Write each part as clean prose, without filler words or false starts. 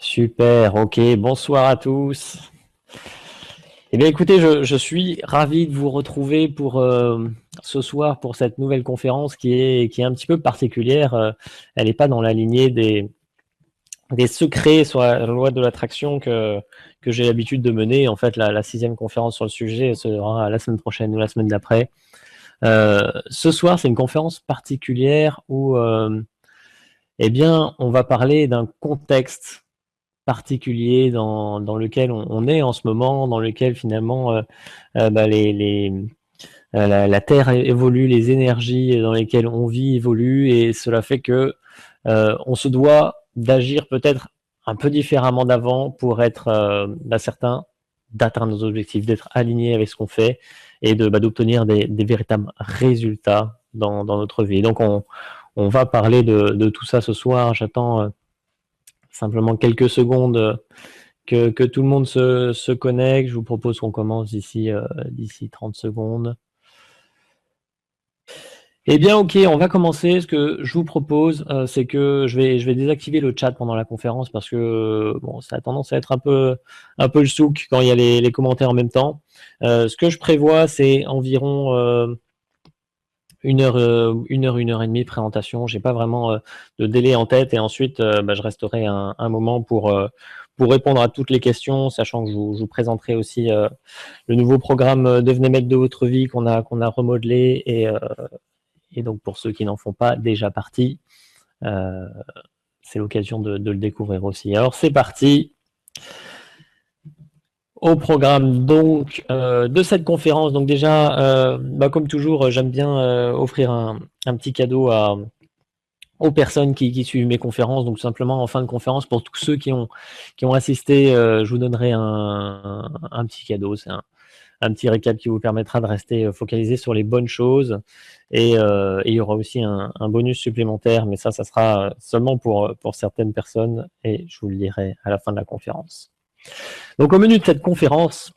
Super, ok, bonsoir à tous. Eh bien écoutez, je suis ravi de vous retrouver pour ce soir pour cette nouvelle conférence qui est un petit peu particulière. Elle n'est pas dans la lignée des secrets sur la loi de l'attraction que j'ai l'habitude de mener. En fait, la sixième conférence sur le sujet sera la semaine prochaine ou la semaine d'après. Ce soir, c'est une conférence particulière où eh bien, on va parler d'un contexte particulier dans lequel on est en ce moment, dans lequel finalement bah, la Terre évolue, les énergies dans lesquelles on vit évoluent, et cela fait que on se doit d'agir peut-être un peu différemment d'avant pour être certain d'atteindre nos objectifs, d'être aligné avec ce qu'on fait et d'obtenir des véritables résultats dans notre vie. Donc on va parler de tout ça ce soir. J'attends simplement quelques secondes que tout le monde se connecte. Je vous propose qu'on commence d'ici 30 secondes. Eh bien, ok, on va commencer. Ce que je vous propose, c'est que je vais désactiver le chat pendant la conférence parce que bon, ça a tendance à être un peu le souk quand il y a les commentaires en même temps. Ce que je prévois, c'est environ 1 heure et demie de présentation. J'ai pas vraiment de délai en tête, et ensuite je resterai un moment pour répondre à toutes les questions, sachant que je vous présenterai aussi le nouveau programme Devenez maître de votre vie qu'on a remodelé, et donc pour ceux qui n'en font pas déjà partie, c'est l'occasion de le découvrir aussi. Alors c'est parti. Au programme donc de cette conférence. Donc déjà, comme toujours, j'aime bien offrir un petit cadeau aux personnes qui suivent mes conférences. Donc simplement en fin de conférence, pour tous ceux qui ont assisté, je vous donnerai un petit cadeau. C'est un petit récap qui vous permettra de rester focalisé sur les bonnes choses. Et il y aura aussi un bonus supplémentaire, mais ça sera seulement pour certaines personnes, et je vous le dirai à la fin de la conférence. Donc au menu de cette conférence,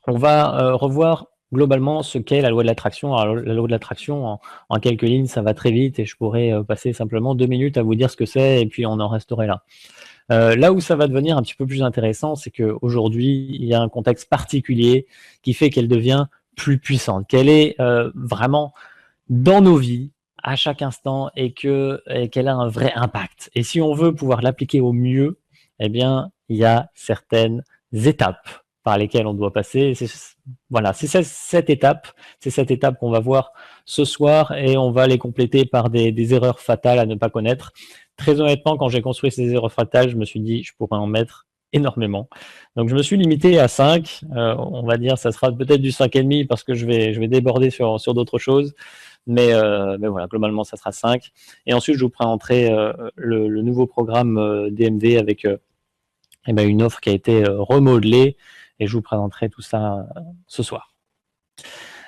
on va revoir globalement ce qu'est la loi de l'attraction. Alors la loi de l'attraction, en quelques lignes, ça va très vite, et je pourrais passer simplement 2 minutes à vous dire ce que c'est, et puis on en resterait là. Là où ça va devenir un petit peu plus intéressant, c'est qu'aujourd'hui, il y a un contexte particulier qui fait qu'elle devient plus puissante, qu'elle est vraiment dans nos vies à chaque instant, et qu'elle a un vrai impact. Et si on veut pouvoir l'appliquer au mieux, eh bien, il y a certaines étapes par lesquelles on doit passer. Voilà, c'est cette étape qu'on va voir ce soir, et on va les compléter par des erreurs fatales à ne pas connaître. Très honnêtement, quand j'ai construit ces erreurs fatales, je me suis dit, je pourrais en mettre énormément. Donc je me suis limité à 5. On va dire, ça sera peut-être du 5,5 parce que je vais déborder sur d'autres choses. Mais voilà, globalement, ça sera 5. Et ensuite, je vous présenterai le nouveau programme DMD avec une offre qui a été remodelée, et je vous présenterai tout ça ce soir.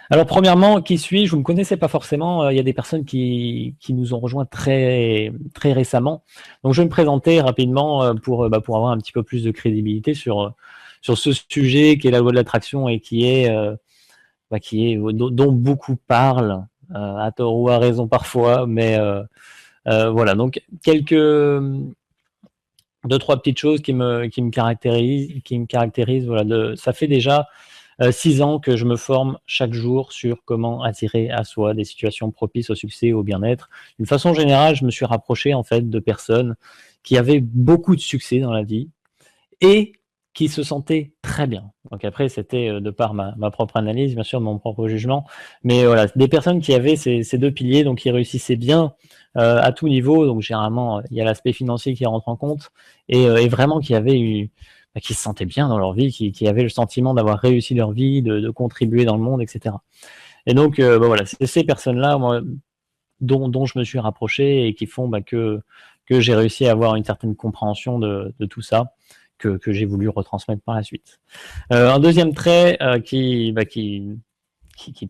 Alors premièrement, qui suis-je? Vous ne me connaissez pas forcément, il y a des personnes qui nous ont rejoints très, très récemment. Donc je vais me présenter rapidement pour avoir un petit peu plus de crédibilité sur ce sujet qui est la loi de l'attraction, et dont beaucoup parlent, à tort ou à raison parfois, mais voilà. Donc deux, trois petites choses qui me caractérisent. Voilà, ça fait déjà 6 ans que je me forme chaque jour sur comment attirer à soi des situations propices au succès et au bien-être. D'une façon générale, je me suis rapproché en fait de personnes qui avaient beaucoup de succès dans la vie et qui se sentaient très bien. Donc après, c'était de par ma propre analyse, bien sûr, mon propre jugement, mais voilà, des personnes qui avaient ces deux piliers, donc qui réussissaient bien à tout niveau. Donc généralement, il y a l'aspect financier qui rentre en compte, et vraiment qui se sentaient bien dans leur vie, qui avaient le sentiment d'avoir réussi leur vie, de contribuer dans le monde, etc. Et donc, voilà, c'est ces personnes-là, moi, dont je me suis rapproché, et qui font que j'ai réussi à avoir une certaine compréhension de tout ça, que j'ai voulu retransmettre par la suite. Un deuxième trait qui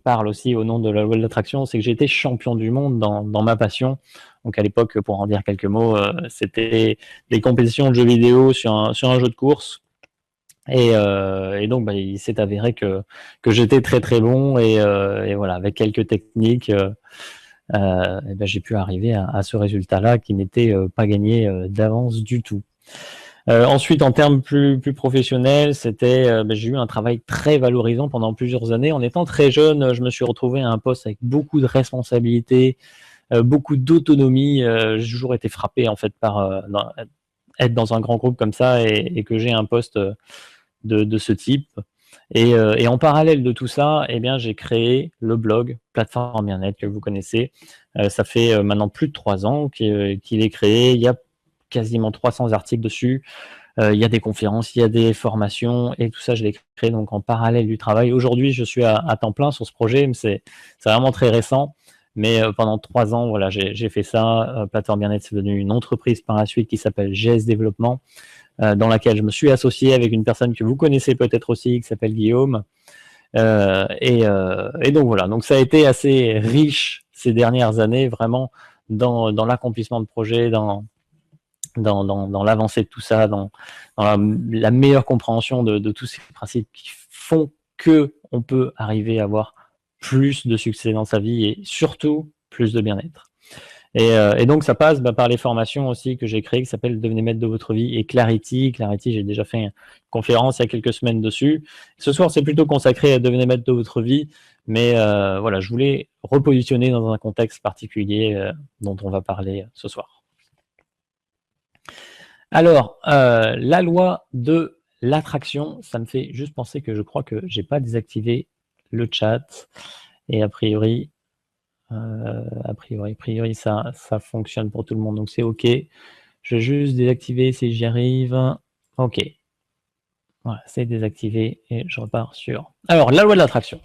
parle aussi au nom de la loi de l'attraction, c'est que j'ai été champion du monde dans ma passion. Donc à l'époque, pour en dire quelques mots, c'était des compétitions de jeux vidéo sur un jeu de course. Et donc il s'est avéré que j'étais très très bon, et voilà, avec quelques techniques, j'ai pu arriver à ce résultat-là qui n'était pas gagné d'avance du tout. Ensuite, en termes plus professionnels, c'était, j'ai eu un travail très valorisant pendant plusieurs années. En étant très jeune, je me suis retrouvé à un poste avec beaucoup de responsabilités, beaucoup d'autonomie. J'ai toujours été frappé en fait par être dans un grand groupe comme ça et que j'ai un poste de ce type. Et en parallèle de tout ça, eh bien, j'ai créé le blog Plateforme Bien-être que vous connaissez. Ça fait maintenant plus de 3 ans qu'il est créé. Il y a quasiment 300 articles dessus. Il y a des conférences, il y a des formations et tout ça, je l'ai créé donc en parallèle du travail. Aujourd'hui, je suis à temps plein sur ce projet, mais c'est vraiment très récent. Mais pendant 3 ans, voilà, j'ai fait ça. Plateforme Bien-être, c'est devenu une entreprise par la suite qui s'appelle GS Développement, dans laquelle je me suis associé avec une personne que vous connaissez peut-être aussi, qui s'appelle Guillaume. Et donc voilà, donc ça a été assez riche ces dernières années, vraiment dans l'accomplissement de projets, dans l'avancée de tout ça, dans la meilleure compréhension de tous ces principes qui font que on peut arriver à avoir plus de succès dans sa vie et surtout plus de bien-être. Et donc ça passe par les formations aussi que j'ai créées qui s'appellent Devenez maître de votre vie et Clarity. Clarity, j'ai déjà fait une conférence il y a quelques semaines dessus. Ce soir, c'est plutôt consacré à Devenez maître de votre vie, mais voilà, je voulais repositionner dans un contexte particulier dont on va parler ce soir. Alors, la loi de l'attraction, ça me fait juste penser que je crois que j'ai pas désactivé le chat et a priori ça fonctionne pour tout le monde, donc c'est OK. Je vais juste désactiver si j'y arrive. OK. Voilà, c'est désactivé et je repars sur. Alors, la loi de l'attraction.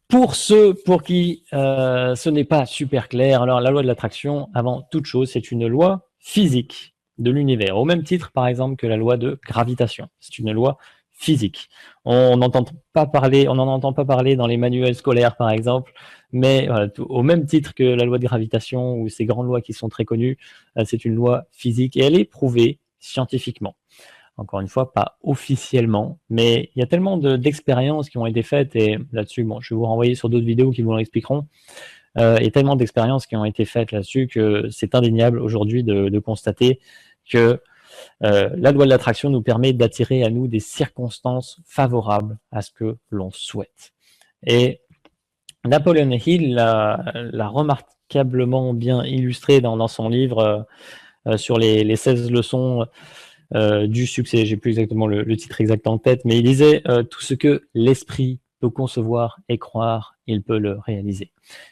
Pour ceux pour qui ce n'est pas super clair, alors la loi de l'attraction, avant toute chose, c'est une loi physique de l'univers, au même titre, par exemple, que la loi de gravitation. C'est une loi physique. On n'en entend pas parler dans les manuels scolaires, par exemple, mais voilà, au même titre que la loi de gravitation ou ces grandes lois qui sont très connues, c'est une loi physique et elle est prouvée scientifiquement. Encore une fois, pas officiellement, mais il y a tellement d'expériences qui ont été faites, et là-dessus, bon, je vais vous renvoyer sur d'autres vidéos qui vous l'expliqueront. Il y a tellement d'expériences qui ont été faites là-dessus que c'est indéniable aujourd'hui de constater que la loi de l'attraction nous permet d'attirer à nous des circonstances favorables à ce que l'on souhaite. Et Napoleon Hill l'a remarquablement bien illustré dans son livre sur les 16 leçons du succès. J'ai plus exactement le titre exact en tête, mais il disait tout ce que l'esprit peut concevoir et croire, il peut le réaliser.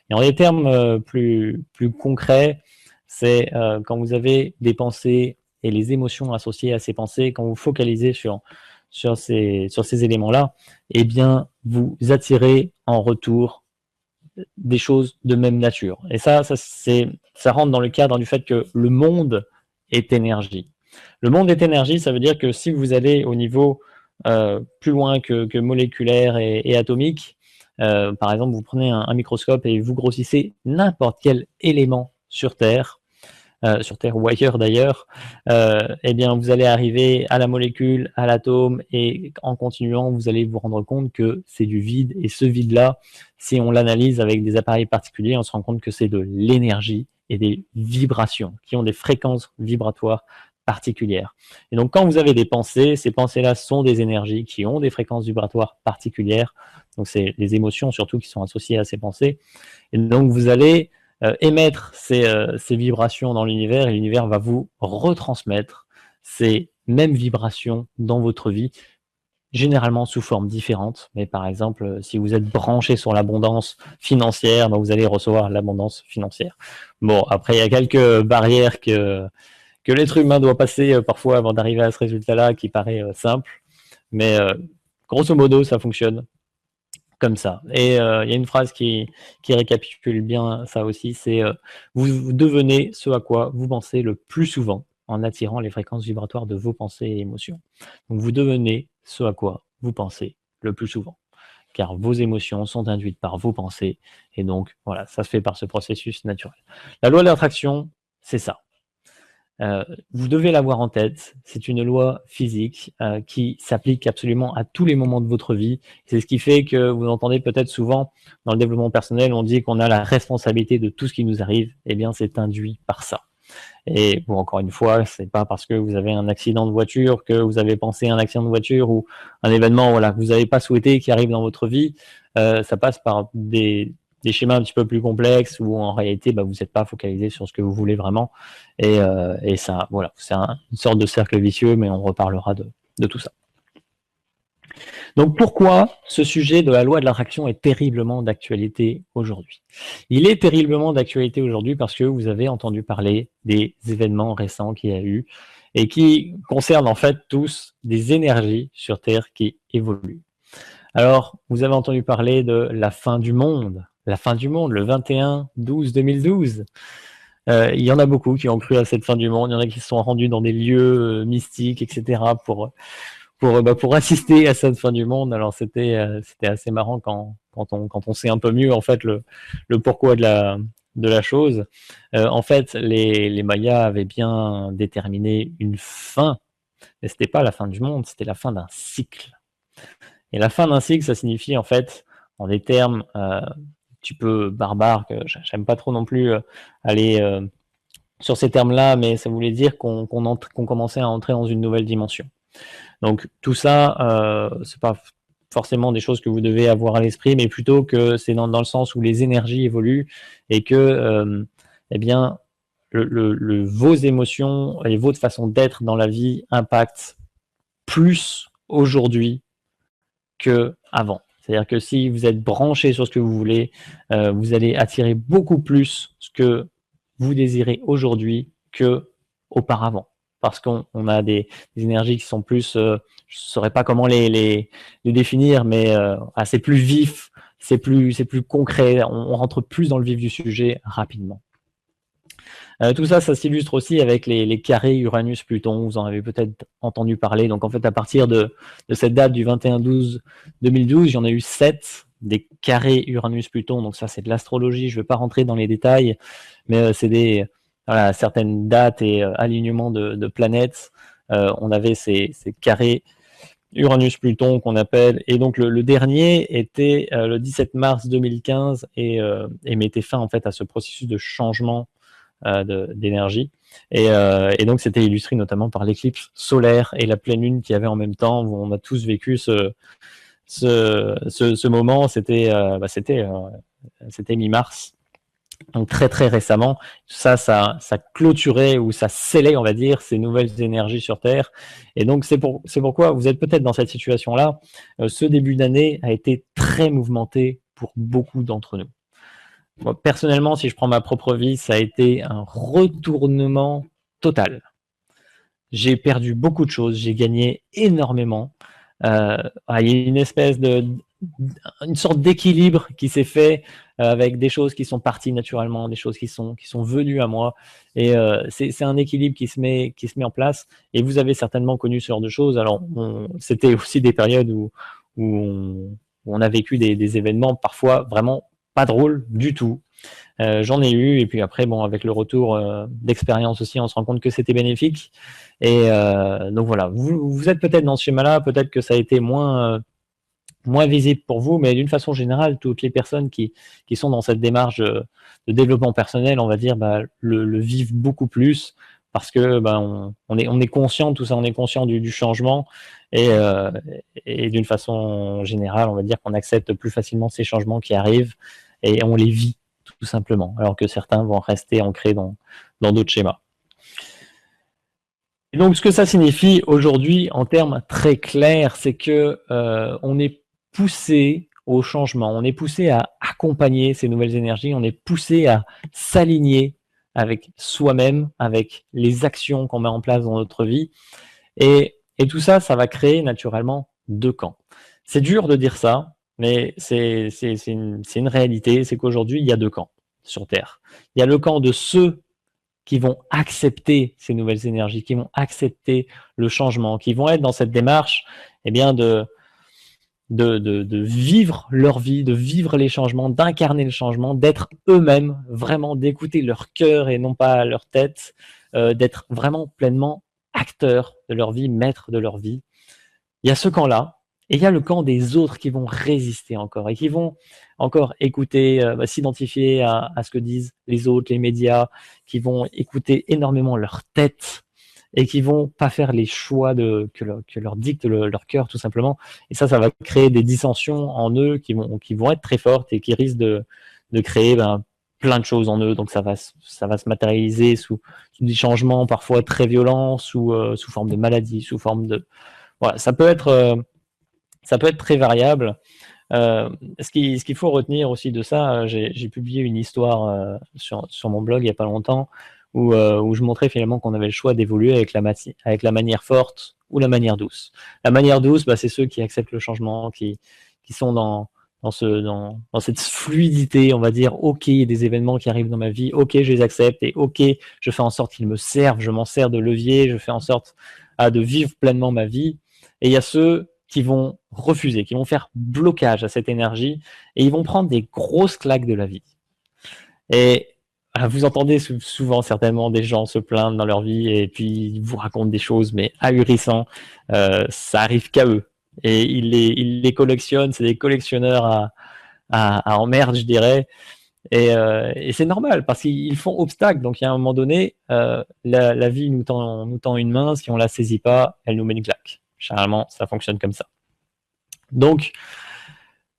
Et en des termes plus concrets, c'est quand vous avez des pensées et les émotions associées à ces pensées, quand vous focalisez sur ces éléments-là, eh bien, vous attirez en retour des choses de même nature. Et ça rentre dans le cadre du fait que le monde est énergie. Le monde est énergie, ça veut dire que si vous allez au niveau plus loin que moléculaire et atomique, par exemple, vous prenez un microscope et vous grossissez n'importe quel élément sur Terre ou ailleurs d'ailleurs, eh bien, vous allez arriver à la molécule, à l'atome, et en continuant, vous allez vous rendre compte que c'est du vide, et ce vide-là, si on l'analyse avec des appareils particuliers, on se rend compte que c'est de l'énergie et des vibrations qui ont des fréquences vibratoires particulières. Et donc, quand vous avez des pensées, ces pensées-là sont des énergies qui ont des fréquences vibratoires particulières. Donc, c'est les émotions surtout qui sont associées à ces pensées. Et donc, vous allez émettre ces vibrations dans l'univers et l'univers va vous retransmettre ces mêmes vibrations dans votre vie, généralement sous forme différente. Mais par exemple, si vous êtes branché sur l'abondance financière, donc vous allez recevoir l'abondance financière. Bon, après, il y a quelques barrières que l'être humain doit passer parfois avant d'arriver à ce résultat-là qui paraît simple. Mais grosso modo, ça fonctionne comme ça. Et il y a une phrase qui récapitule bien ça aussi, c'est vous devenez ce à quoi vous pensez le plus souvent en attirant les fréquences vibratoires de vos pensées et émotions. Donc vous devenez ce à quoi vous pensez le plus souvent, car vos émotions sont induites par vos pensées, et donc voilà, ça se fait par ce processus naturel. La loi de l'attraction, c'est ça. Vous devez l'avoir en tête, c'est une loi physique qui s'applique absolument à tous les moments de votre vie. C'est ce qui fait que vous entendez peut-être souvent dans le développement personnel, on dit qu'on a la responsabilité de tout ce qui nous arrive, eh bien c'est induit par ça. Et bon, encore une fois, c'est pas parce que vous avez un accident de voiture, que vous avez pensé à un accident de voiture ou un événement voilà, que vous n'avez pas souhaité qui arrive dans votre vie. Ça passe par des schémas un petit peu plus complexes où en réalité, bah, vous n'êtes pas focalisé sur ce que vous voulez vraiment. Et ça, voilà, c'est une sorte de cercle vicieux, mais on reparlera de tout ça. Donc pourquoi ce sujet de la loi de l'attraction est terriblement d'actualité aujourd'hui? Il est terriblement d'actualité aujourd'hui parce que vous avez entendu parler des événements récents qu'il y a eu et qui concernent en fait tous des énergies sur Terre qui évoluent. Alors, vous avez entendu parler de la fin du monde le 21/12/2012. Il y en a beaucoup qui ont cru à cette fin du monde, il y en a qui se sont rendus dans des lieux mystiques, etc. pour assister à cette fin du monde. Alors c'était assez marrant quand on sait un peu mieux en fait le pourquoi de la chose. En fait, les Mayas avaient bien déterminé une fin, mais c'était pas la fin du monde, c'était la fin d'un cycle. Et la fin d'un cycle, ça signifie en fait, en des termes un petit peu barbares, que j'aime pas trop non plus aller sur ces termes-là, mais ça voulait dire qu'on commençait à entrer dans une nouvelle dimension. Donc tout ça, c'est pas forcément des choses que vous devez avoir à l'esprit, mais plutôt que c'est dans le sens où les énergies évoluent et que eh bien vos émotions et votre façon d'être dans la vie impactent plus aujourd'hui que avant. C'est-à-dire que si vous êtes branché sur ce que vous voulez, vous allez attirer beaucoup plus ce que vous désirez aujourd'hui que auparavant. Parce qu'on a des énergies qui sont plus, je ne saurais pas comment les définir, mais c'est plus vif, c'est plus concret, on rentre plus dans le vif du sujet rapidement. Tout ça, ça s'illustre aussi avec les carrés Uranus-Pluton, vous en avez peut-être entendu parler. Donc en fait, à partir de cette date du 21/12/2012, il y en a eu 7 des carrés Uranus-Pluton. Donc ça, c'est de l'astrologie, je ne vais pas rentrer dans les détails, mais c'est certaines dates et alignements de planètes. On avait ces carrés Uranus-Pluton qu'on appelle, et donc le dernier était le 17 mars 2015 et mettait fin en fait à ce processus de changement d'énergie. Et donc, c'était illustré notamment par l'éclipse solaire et la pleine lune qu'il y avait en même temps, où on a tous vécu ce moment. C'était mi-mars, donc très très récemment. Ça clôturait ou ça scellait, on va dire, ces nouvelles énergies sur Terre. Et donc, c'est pourquoi vous êtes peut-être dans cette situation-là. Ce début d'année a été très mouvementé pour beaucoup d'entre nous. Moi, personnellement, si je prends ma propre vie, ça a été un retournement total. J'ai perdu beaucoup de choses, j'ai gagné énormément. Il y a une espèce une sorte d'équilibre qui s'est fait avec des choses qui sont parties naturellement, des choses qui sont venues à moi. Et c'est un équilibre qui se met en place. Et vous avez certainement connu ce genre de choses. Alors, c'était aussi des périodes où on a vécu des événements parfois vraiment pas drôle du tout. J'en ai eu, et puis après, bon, avec le retour d'expérience aussi, on se rend compte que c'était bénéfique. Et donc voilà, vous êtes peut-être dans ce schéma-là, peut-être que ça a été moins visible pour vous, mais d'une façon générale, toutes les personnes qui sont dans cette démarche de développement personnel, on va dire, le vivent beaucoup plus, parce que on est conscient de tout ça, on est conscient du changement, et d'une façon générale, on va dire qu'on accepte plus facilement ces changements qui arrivent, et on les vit tout simplement, alors que certains vont rester ancrés dans d'autres schémas. Et donc, ce que ça signifie aujourd'hui, en termes très clairs, c'est que on est poussé au changement, on est poussé à accompagner ces nouvelles énergies, on est poussé à s'aligner avec soi-même, avec les actions qu'on met en place dans notre vie. Et tout ça, ça va créer naturellement deux camps. C'est dur de dire ça, mais c'est une réalité, c'est qu'aujourd'hui, il y a deux camps sur Terre. Il y a le camp de ceux qui vont accepter ces nouvelles énergies, qui vont accepter le changement, qui vont être dans cette démarche de vivre leur vie, de vivre les changements, d'incarner le changement, d'être eux-mêmes, vraiment d'écouter leur cœur et non pas leur tête, d'être vraiment pleinement acteurs de leur vie, maîtres de leur vie. Il y a ce camp-là, Et il y a le camp des autres qui vont résister encore et qui vont encore écouter, s'identifier à ce que disent les autres, les médias, qui vont écouter énormément leur tête et qui vont pas faire les choix que leur dicte leur cœur tout simplement. Et ça va créer des dissensions en eux qui vont être très fortes et qui risquent de créer plein de choses en eux. Donc ça va se matérialiser sous des changements parfois très violents, sous forme de maladie, sous forme de... Voilà, ça peut être très variable. Ce qu'il faut retenir aussi de ça, j'ai publié une histoire sur mon blog il n'y a pas longtemps où je montrais finalement qu'on avait le choix d'évoluer avec la manière forte ou la manière douce. La manière douce, c'est ceux qui acceptent le changement, qui sont dans cette fluidité, on va dire, ok, il y a des événements qui arrivent dans ma vie, ok, je les accepte, et ok, je fais en sorte qu'ils me servent, je m'en sers de levier, je fais en sorte de vivre pleinement ma vie. Et il y a ceux qui vont refuser, qui vont faire blocage à cette énergie, et ils vont prendre des grosses claques de la vie. Et vous entendez souvent certainement des gens se plaindre dans leur vie, et puis ils vous racontent des choses, mais ahurissantes, ça arrive qu'à eux. Et ils les collectionnent, c'est des collectionneurs à emmerde, je dirais. Et c'est normal, parce qu'ils font obstacle. Donc, il y a un moment donné, la vie nous tend une main. Si on la saisit pas, elle nous met une claque. Généralement, ça fonctionne comme ça. Donc,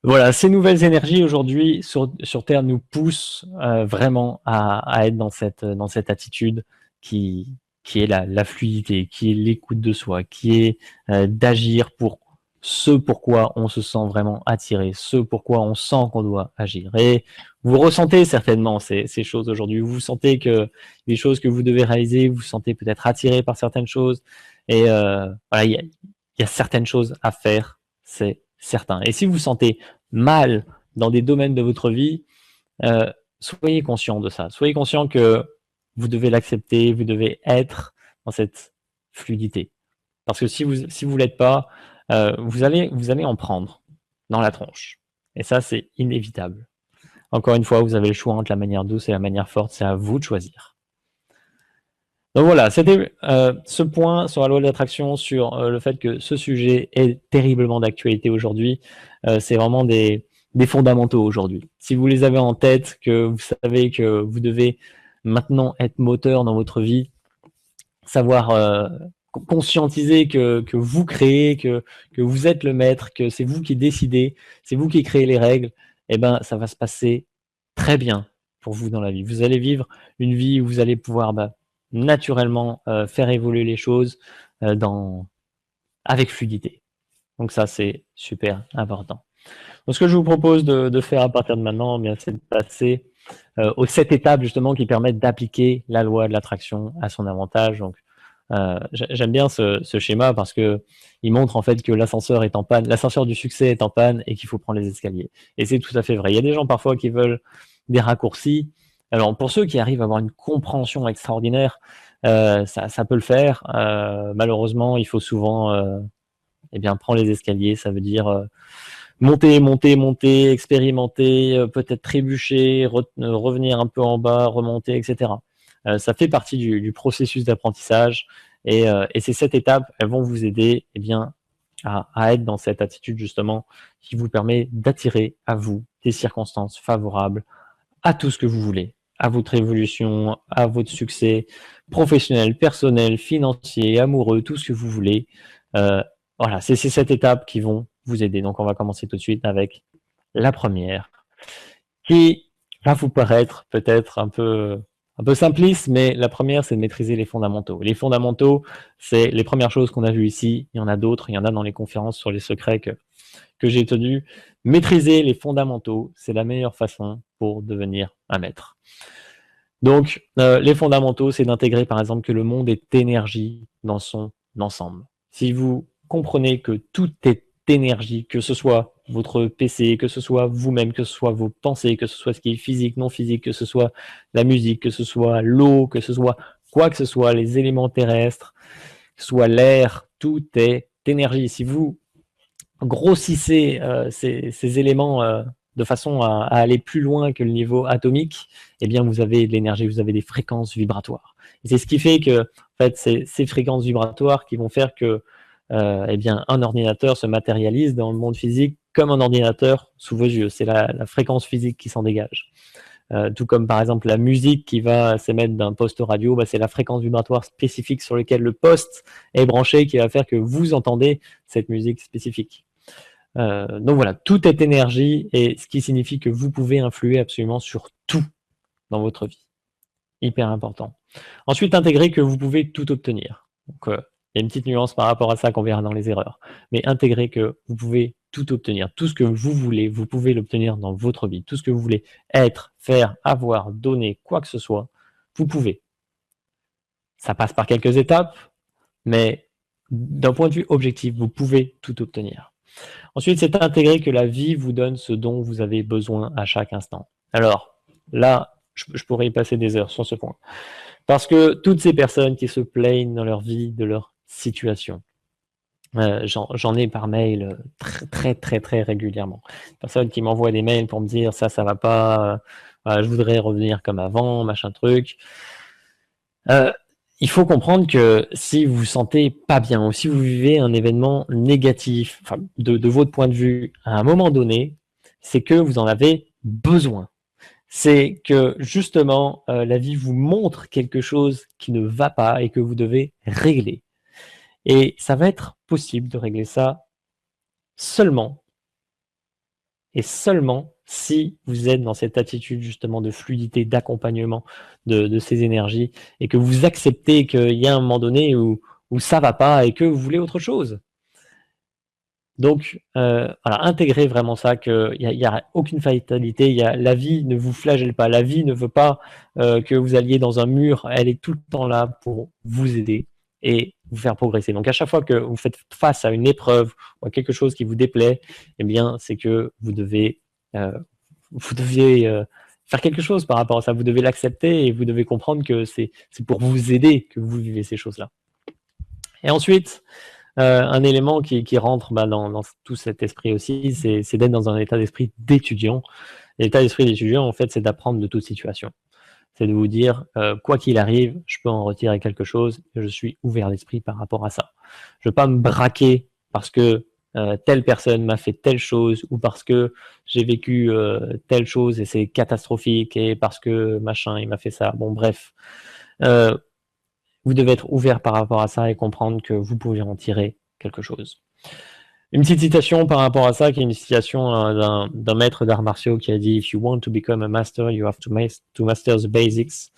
voilà, ces nouvelles énergies aujourd'hui sur Terre nous poussent vraiment à être dans cette attitude qui est la fluidité, qui est l'écoute de soi, qui est d'agir pour ce pourquoi on se sent vraiment attiré, ce pourquoi on sent qu'on doit agir. Et vous ressentez certainement ces choses aujourd'hui. Vous sentez que les choses que vous devez réaliser, vous vous sentez peut-être attiré par certaines choses. Et voilà, il y a certaines choses à faire, c'est certain. Et si vous vous sentez mal dans des domaines de votre vie, soyez conscient de ça. Soyez conscient que vous devez l'accepter, vous devez être dans cette fluidité. Parce que si vous l'êtes pas, vous allez en prendre dans la tronche. Et ça, c'est inévitable. Encore une fois, vous avez le choix entre la manière douce et la manière forte. C'est à vous de choisir. Donc voilà, c'était ce point sur la loi de l'attraction, sur le fait que ce sujet est terriblement d'actualité aujourd'hui. C'est vraiment des fondamentaux aujourd'hui. Si vous les avez en tête, que vous savez que vous devez maintenant être moteur dans votre vie, savoir conscientiser que vous créez, que vous êtes le maître, que c'est vous qui décidez, c'est vous qui créez les règles, et ben ça va se passer très bien pour vous dans la vie. Vous allez vivre une vie où vous allez pouvoir naturellement faire évoluer les choses avec fluidité. Donc ça, c'est super important. Donc ce que je vous propose de faire à partir de maintenant, c'est de passer aux 7 étapes justement qui permettent d'appliquer la loi de l'attraction à son avantage. Donc j'aime bien ce schéma parce que il montre en fait que l'ascenseur est en panne, l'ascenseur du succès est en panne et qu'il faut prendre les escaliers. Et c'est tout à fait vrai. Il y a des gens parfois qui veulent des raccourcis. Alors pour ceux qui arrivent à avoir une compréhension extraordinaire, ça peut le faire. Malheureusement, il faut souvent prendre les escaliers. Ça veut dire monter, expérimenter, peut-être trébucher, revenir un peu en bas, remonter, etc. Ça fait partie du processus d'apprentissage et ces 7 étapes, elles vont vous aider à être dans cette attitude justement qui vous permet d'attirer à vous des circonstances favorables à tout ce que vous voulez, à votre évolution, à votre succès professionnel, personnel, financier, amoureux, tout ce que vous voulez. Voilà, c'est ces 7 étapes qui vont vous aider. Donc, on va commencer tout de suite avec la première, qui va vous paraître peut-être un peu simpliste, mais la première, c'est de maîtriser les fondamentaux. Les fondamentaux, c'est les premières choses qu'on a vues ici. Il y en a d'autres, il y en a dans les conférences sur les secrets que j'ai tenues. Maîtriser les fondamentaux, c'est la meilleure façon pour devenir un maître. Donc, les fondamentaux, c'est d'intégrer par exemple que le monde est énergie dans son ensemble. Si vous comprenez que tout est énergie, que ce soit votre PC, que ce soit vous-même, que ce soit vos pensées, que ce soit ce qui est physique, non physique, que ce soit la musique, que ce soit l'eau, que ce soit quoi que ce soit, les éléments terrestres, que ce soit l'air, tout est énergie. Si vous grossissez ces éléments de façon à aller plus loin que le niveau atomique, eh bien vous avez de l'énergie, vous avez des fréquences vibratoires. Et c'est ce qui fait que en fait, c'est ces fréquences vibratoires qui vont faire que eh bien, un ordinateur se matérialise dans le monde physique comme un ordinateur sous vos yeux. C'est la fréquence physique qui s'en dégage. Tout comme par exemple la musique qui va s'émettre d'un poste radio, bah, c'est la fréquence vibratoire spécifique sur laquelle le poste est branché qui va faire que vous entendez cette musique spécifique. Donc voilà, tout est énergie, et ce qui signifie que vous pouvez influer absolument sur tout dans votre vie. Hyper important. Ensuite, intégrer que vous pouvez tout obtenir. Donc, il y a une petite nuance par rapport à ça qu'on verra dans les erreurs. Mais intégrer que vous pouvez tout obtenir. Tout ce que vous voulez, vous pouvez l'obtenir dans votre vie. Tout ce que vous voulez être, faire, avoir, donner, quoi que ce soit, vous pouvez. Ça passe par quelques étapes, mais d'un point de vue objectif, vous pouvez tout obtenir. Ensuite, c'est intégrer que la vie vous donne ce dont vous avez besoin à chaque instant. Alors, là, je pourrais y passer des heures sur ce point. Parce que toutes ces personnes qui se plaignent dans leur vie de leur situation, j'en ai par mail très régulièrement. Personnes qui m'envoient des mails pour me dire ça va pas, je voudrais revenir comme avant, machin truc. Il faut comprendre que si vous vous sentez pas bien ou si vous vivez un événement négatif, enfin, de votre point de vue, à un moment donné, c'est que vous en avez besoin. C'est que justement, la vie vous montre quelque chose qui ne va pas et que vous devez régler. Et ça va être possible de régler ça seulement et seulement si vous êtes dans cette attitude justement de fluidité, d'accompagnement de ces énergies, et que vous acceptez qu'il y a un moment donné où ça va pas et que vous voulez autre chose. Donc, voilà, intégrez vraiment ça, qu'il y a aucune fatalité, la vie ne vous flagelle pas, la vie ne veut pas que vous alliez dans un mur, elle est tout le temps là pour vous aider et vous faire progresser. Donc, à chaque fois que vous faites face à une épreuve ou à quelque chose qui vous déplaît, eh bien, c'est que vous deviez faire quelque chose par rapport à ça. Vous devez l'accepter et vous devez comprendre que c'est pour vous aider que vous vivez ces choses-là. Et ensuite, un élément qui rentre dans tout cet esprit aussi, c'est d'être dans un état d'esprit d'étudiant. L'état d'esprit d'étudiant, en fait, c'est d'apprendre de toute situation. C'est de vous dire, quoi qu'il arrive, je peux en retirer quelque chose, et je suis ouvert d'esprit par rapport à ça. Je ne veux pas me braquer parce que telle personne m'a fait telle chose, ou parce que j'ai vécu telle chose et c'est catastrophique, et parce que machin, il m'a fait ça. Bon, bref. Vous devez être ouvert par rapport à ça et comprendre que vous pouvez en tirer quelque chose. Une petite citation par rapport à ça, qui est une citation d'un maître d'arts martiaux qui a dit « If you want to become a master, you have to master the basics »,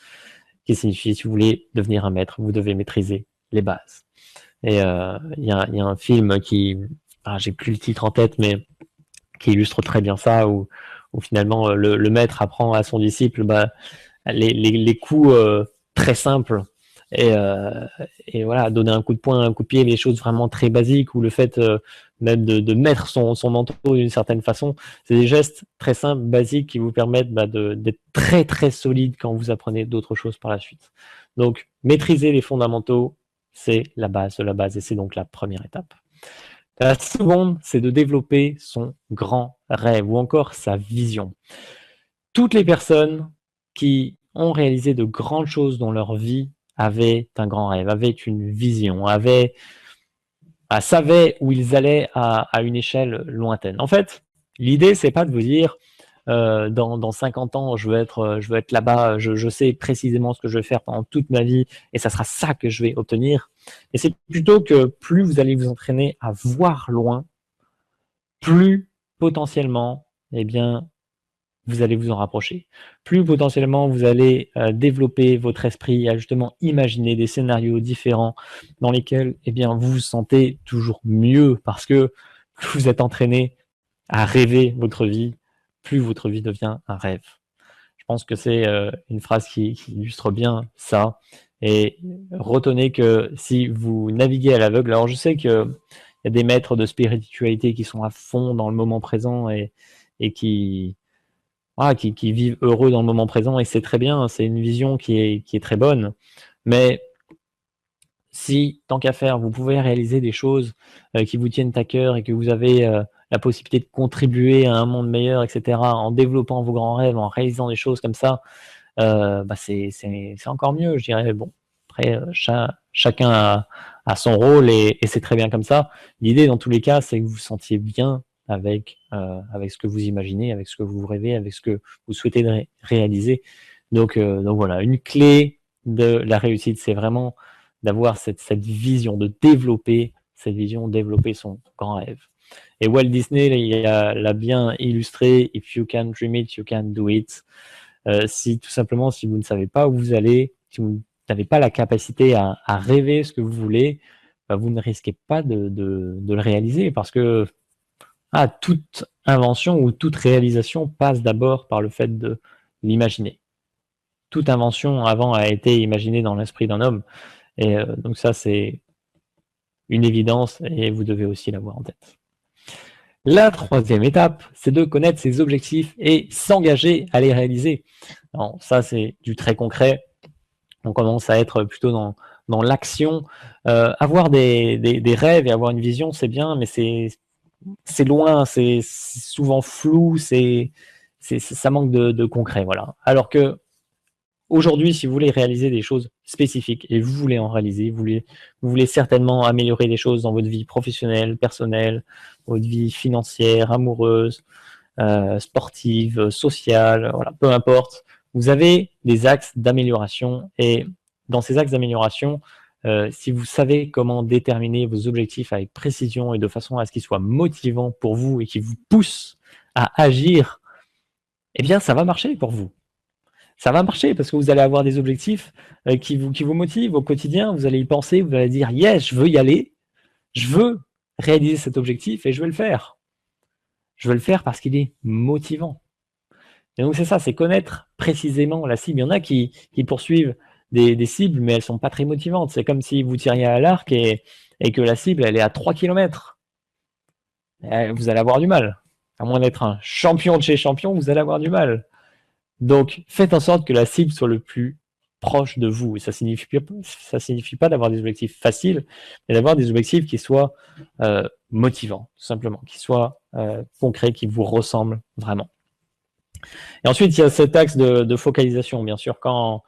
qui signifie « Si vous voulez devenir un maître, vous devez maîtriser les bases ». Et il y a un film qui, j'ai plus le titre en tête, mais qui illustre très bien ça, où finalement le maître apprend à son disciple les coups très simples. Et voilà, donner un coup de poing, un coup de pied, les choses vraiment très basiques, ou le fait même de mettre son manteau d'une certaine façon, c'est des gestes très simples, basiques, qui vous permettent d'être très solide quand vous apprenez d'autres choses par la suite. Donc, maîtriser les fondamentaux, c'est la base de la base, et c'est donc la première étape. La seconde, c'est de développer son grand rêve, ou encore sa vision. Toutes les personnes qui ont réalisé de grandes choses dans leur vie avaient un grand rêve, avaient une vision, savaient où ils allaient à une échelle lointaine. En fait, l'idée, c'est pas de vous dire dans 50 ans, je veux être là-bas, je sais précisément ce que je vais faire pendant toute ma vie, et ça sera ça que je vais obtenir. Et c'est plutôt que plus vous allez vous entraîner à voir loin, plus potentiellement, eh bien, vous allez vous en rapprocher. Plus potentiellement, vous allez développer votre esprit à justement imaginer des scénarios différents dans lesquels, eh bien, vous vous sentez toujours mieux, parce que plus vous êtes entraîné à rêver votre vie, plus votre vie devient un rêve. Je pense que c'est une phrase qui illustre bien ça. Et retenez que si vous naviguez à l'aveugle, alors je sais qu'il y a des maîtres de spiritualité qui sont à fond dans le moment présent et qui vivent heureux dans le moment présent, et c'est très bien, c'est une vision qui est très bonne. Mais si, tant qu'à faire, vous pouvez réaliser des choses qui vous tiennent à cœur, et que vous avez la possibilité de contribuer à un monde meilleur, etc., en développant vos grands rêves, en réalisant des choses comme ça, c'est encore mieux, je dirais. Bon, après, chacun a à son rôle et c'est très bien comme ça. L'idée, dans tous les cas, c'est que vous vous sentiez bien avec ce que vous imaginez, avec ce que vous rêvez, avec ce que vous souhaitez réaliser. Donc voilà, une clé de la réussite, c'est vraiment d'avoir cette vision, de développer cette vision, développer son grand rêve. Et Walt Disney l'a bien illustré, if you can dream it, you can do it. Si tout simplement, si vous ne savez pas où vous allez, si vous n'avez pas la capacité à rêver ce que vous voulez, bah, vous ne risquez pas de le réaliser parce que toute invention ou toute réalisation passe d'abord par le fait de l'imaginer. Toute invention avant a été imaginée dans l'esprit d'un homme. Et donc ça, c'est une évidence et vous devez aussi l'avoir en tête. La troisième étape, c'est de connaître ses objectifs et s'engager à les réaliser. Alors, ça, c'est du très concret. On commence à être plutôt dans l'action. Avoir des rêves et avoir une vision, c'est bien, mais c'est loin, c'est souvent flou, ça manque de concret. Voilà. Alors que aujourd'hui, si vous voulez réaliser des choses spécifiques, et vous voulez en réaliser, vous voulez certainement améliorer des choses dans votre vie professionnelle, personnelle, votre vie financière, amoureuse, sportive, sociale, voilà, peu importe. Vous avez des axes d'amélioration et dans ces axes d'amélioration, si vous savez comment déterminer vos objectifs avec précision et de façon à ce qu'ils soient motivants pour vous et qui vous poussent à agir, eh bien, ça va marcher pour vous. Ça va marcher parce que vous allez avoir des objectifs qui vous motivent au quotidien. Vous allez y penser, vous allez dire « Yes, je veux y aller, je veux réaliser cet objectif et je vais le faire. » Je veux le faire parce qu'il est motivant. Et donc c'est ça, c'est connaître précisément la cible. Il y en a qui poursuivent des cibles, mais elles sont pas très motivantes. C'est comme si vous tiriez à l'arc et que la cible, elle est à 3 km. Vous allez avoir du mal. À moins d'être un champion de chez champion, vous allez avoir du mal. Donc, faites en sorte que la cible soit le plus proche de vous. Et ça signifie pas d'avoir des objectifs faciles, mais d'avoir des objectifs qui soient motivants, tout simplement, qui soient concrets, qui vous ressemblent vraiment. Et ensuite, il y a cet axe de focalisation, bien sûr. Quand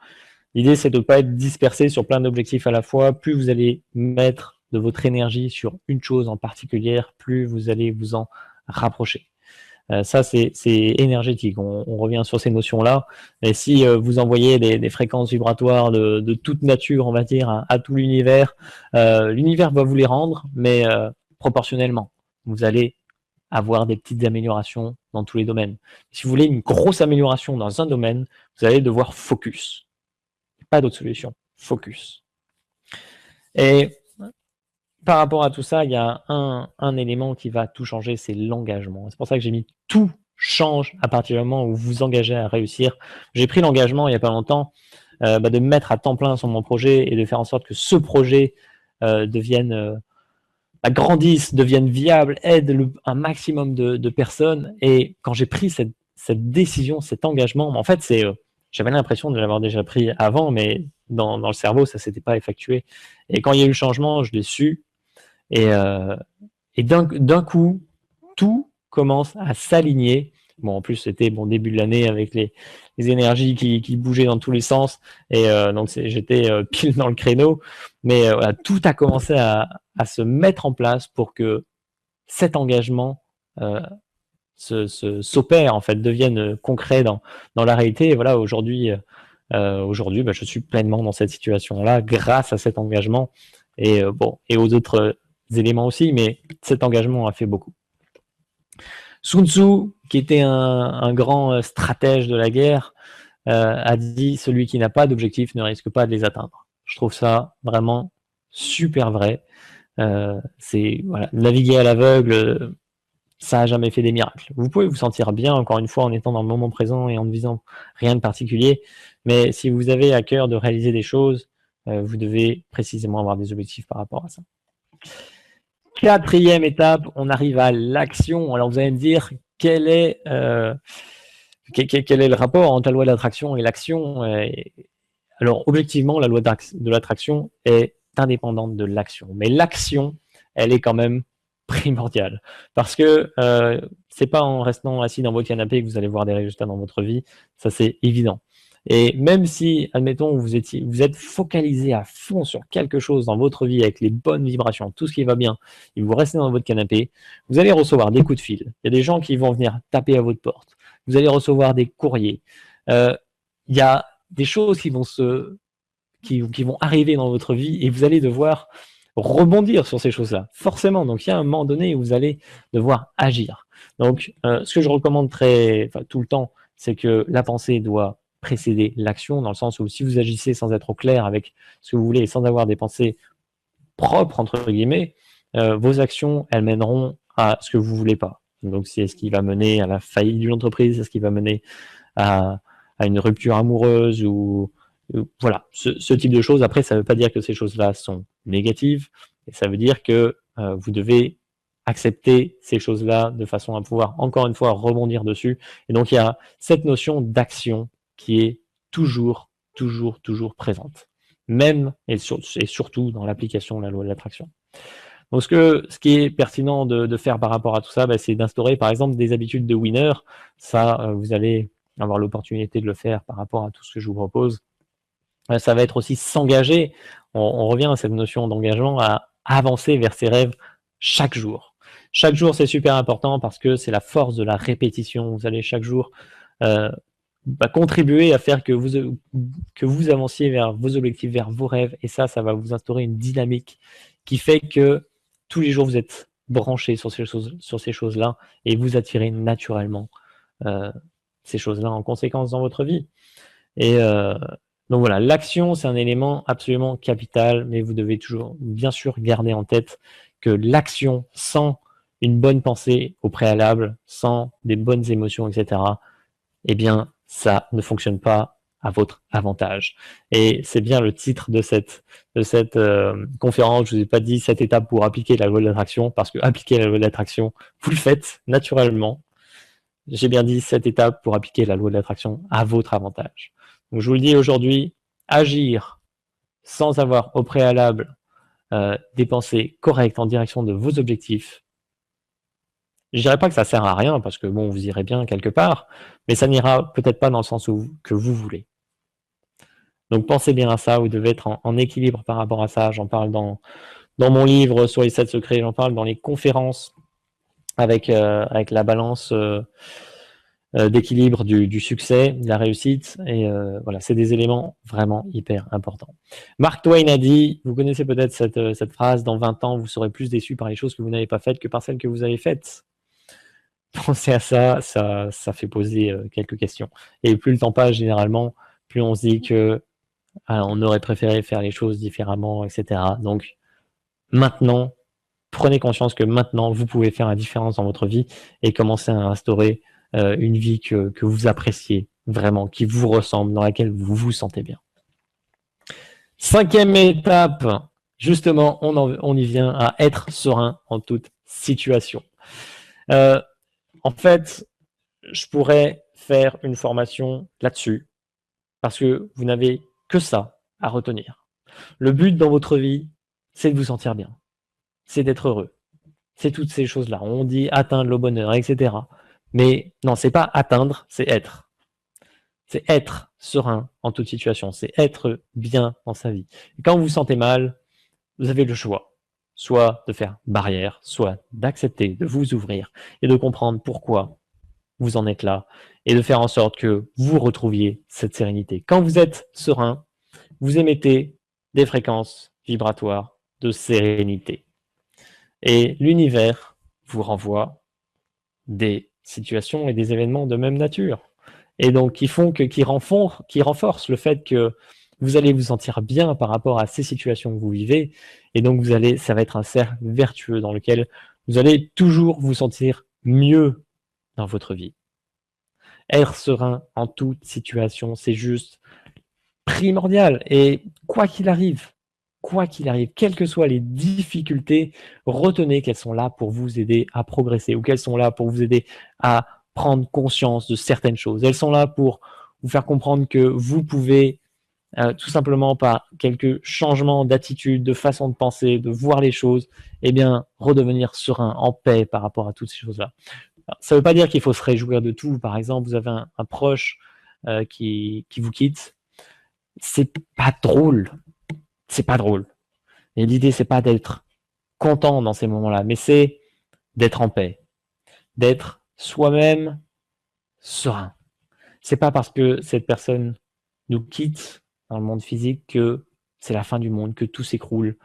l'idée, c'est de ne pas être dispersé sur plein d'objectifs à la fois. Plus vous allez mettre de votre énergie sur une chose en particulier, plus vous allez vous en rapprocher. Ça, c'est énergétique. On revient sur ces notions-là. Et si vous envoyez des fréquences vibratoires de toute nature, on va dire, à tout l'univers, l'univers va vous les rendre, mais proportionnellement. Vous allez avoir des petites améliorations dans tous les domaines. Si vous voulez une grosse amélioration dans un domaine, vous allez devoir focus. Pas d'autre solution. Focus. Et par rapport à tout ça, il y a un élément qui va tout changer, c'est l'engagement. C'est pour ça que j'ai mis tout change à partir du moment où vous vous engagez à réussir. J'ai pris l'engagement il n'y a pas longtemps de me mettre à temps plein sur mon projet et de faire en sorte que ce projet devienne grandisse, devienne viable, aide un maximum de personnes. Et quand j'ai pris cette décision, cet engagement, en fait, j'avais l'impression de l'avoir déjà pris avant, mais dans le cerveau, ça ne s'était pas effectué. Et quand il y a eu le changement, je l'ai su. Et d'un coup, tout commence à s'aligner. Bon, en plus, c'était début de l'année avec les énergies qui bougeaient dans tous les sens. Et donc, j'étais pile dans le créneau. Mais voilà, tout a commencé à se mettre en place pour que cet engagement s'opère, en fait, devienne concret dans la réalité. Et voilà, aujourd'hui, je suis pleinement dans cette situation-là grâce à cet engagement. Et aux autres éléments aussi, mais cet engagement a fait beaucoup. Sun Tzu, qui était un grand stratège de la guerre, a dit « Celui qui n'a pas d'objectif ne risque pas de les atteindre ». Je trouve ça vraiment super vrai. Naviguer à l'aveugle, ça n'a jamais fait des miracles. Vous pouvez vous sentir bien, encore une fois, en étant dans le moment présent et en ne visant rien de particulier, mais si vous avez à cœur de réaliser des choses, vous devez précisément avoir des objectifs par rapport à ça. Quatrième étape, on arrive à l'action. Alors vous allez me dire, quel est le rapport entre la loi de l'attraction et l'action? Alors objectivement, la loi de l'attraction est indépendante de l'action. Mais l'action, elle est quand même primordiale. Parce que c'est pas en restant assis dans votre canapé que vous allez voir des résultats dans votre vie. Ça, c'est évident. Et même si, admettons, vous êtes focalisé à fond sur quelque chose dans votre vie avec les bonnes vibrations, tout ce qui va bien, et vous restez dans votre canapé, vous allez recevoir des coups de fil. Il y a des gens qui vont venir taper à votre porte. Vous allez recevoir des courriers. Il y a des choses qui vont arriver dans votre vie et vous allez devoir rebondir sur ces choses-là, forcément. Donc, il y a un moment donné où vous allez devoir agir. Donc, ce que je recommande tout le temps, c'est que la pensée doit précéder l'action, dans le sens où si vous agissez sans être au clair avec ce que vous voulez et sans avoir des pensées propres, entre guillemets, vos actions, elles mèneront à ce que vous voulez pas. Donc, c'est ce qui va mener à la faillite d'une entreprise, c'est ce qui va mener à une rupture amoureuse ou voilà, ce type de choses. Après, ça ne veut pas dire que ces choses-là sont négatives, et ça veut dire que vous devez accepter ces choses-là de façon à pouvoir, encore une fois, rebondir dessus. Et donc, il y a cette notion d'action qui est toujours présente, même et surtout dans l'application de la loi de l'attraction. Donc, ce qui est pertinent de faire par rapport à tout ça, c'est d'instaurer, par exemple, des habitudes de winner. Ça, vous allez avoir l'opportunité de le faire par rapport à tout ce que je vous propose. Ça va être aussi s'engager. On revient à cette notion d'engagement, à avancer vers ses rêves chaque jour. Chaque jour, c'est super important parce que c'est la force de la répétition. Vous allez chaque jour contribuer à faire que vous avanciez vers vos objectifs, vers vos rêves. Et ça va vous instaurer une dynamique qui fait que tous les jours, vous êtes branché sur ces choses-là et vous attirez naturellement ces choses-là en conséquence dans votre vie. Et donc voilà, l'action, c'est un élément absolument capital, mais vous devez toujours, bien sûr, garder en tête que l'action sans une bonne pensée au préalable, sans des bonnes émotions, etc., eh bien, ça ne fonctionne pas à votre avantage. Et c'est bien le titre de cette conférence. Je ne vous ai pas dit 7 étapes pour appliquer la loi de l'attraction, parce que appliquer la loi de l'attraction, vous le faites naturellement. J'ai bien dit 7 étapes pour appliquer la loi de l'attraction à votre avantage. Donc, je vous le dis aujourd'hui, agir sans avoir au préalable des pensées correctes en direction de vos objectifs. Je dirais pas que ça sert à rien, parce que bon, vous irez bien quelque part, mais ça n'ira peut-être pas dans le sens que vous voulez. Donc pensez bien à ça, vous devez être en équilibre par rapport à ça. J'en parle dans mon livre sur les 7 secrets, j'en parle dans les conférences avec la balance d'équilibre du succès, de la réussite. Et voilà, c'est des éléments vraiment hyper importants. Mark Twain a dit, vous connaissez peut-être cette phrase, dans 20 ans, vous serez plus déçu par les choses que vous n'avez pas faites que par celles que vous avez faites. Pensez à ça, ça fait poser quelques questions. Et plus le temps passe, généralement, plus on se dit que on aurait préféré faire les choses différemment, etc. Donc, maintenant, prenez conscience que maintenant, vous pouvez faire la différence dans votre vie et commencer à instaurer une vie que vous appréciez vraiment, qui vous ressemble, dans laquelle vous vous sentez bien. 5e étape, justement, on y vient à être serein en toute situation. En fait, je pourrais faire une formation là-dessus parce que vous n'avez que ça à retenir. Le but dans votre vie, c'est de vous sentir bien, c'est d'être heureux. C'est toutes ces choses-là. On dit atteindre le bonheur, etc. Mais non, c'est pas atteindre, c'est être. C'est être serein en toute situation. C'est être bien dans sa vie. Et quand vous vous sentez mal, vous avez le choix. Soit de faire barrière, soit d'accepter, de vous ouvrir et de comprendre pourquoi vous en êtes là et de faire en sorte que vous retrouviez cette sérénité. Quand vous êtes serein, vous émettez des fréquences vibratoires de sérénité. Et l'univers vous renvoie des situations et des événements de même nature. Et donc, qui renforcent le fait que vous allez vous sentir bien par rapport à ces situations que vous vivez. Et donc, ça va être un cercle vertueux dans lequel vous allez toujours vous sentir mieux dans votre vie. Être serein en toute situation, c'est juste primordial. Et quoi qu'il arrive, quelles que soient les difficultés, retenez qu'elles sont là pour vous aider à progresser ou qu'elles sont là pour vous aider à prendre conscience de certaines choses. Elles sont là pour vous faire comprendre que vous pouvez tout simplement par quelques changements d'attitude, de façon de penser, de voir les choses, eh bien, redevenir serein, en paix par rapport à toutes ces choses-là. Ça ne veut pas dire qu'il faut se réjouir de tout. Par exemple, vous avez un proche qui vous quitte, c'est pas drôle. C'est pas drôle. Et l'idée, c'est pas d'être content dans ces moments-là, mais c'est d'être en paix, d'être soi-même serein. C'est pas parce que cette personne nous quitte dans le monde physique que c'est la fin du monde, que tout s'écroule.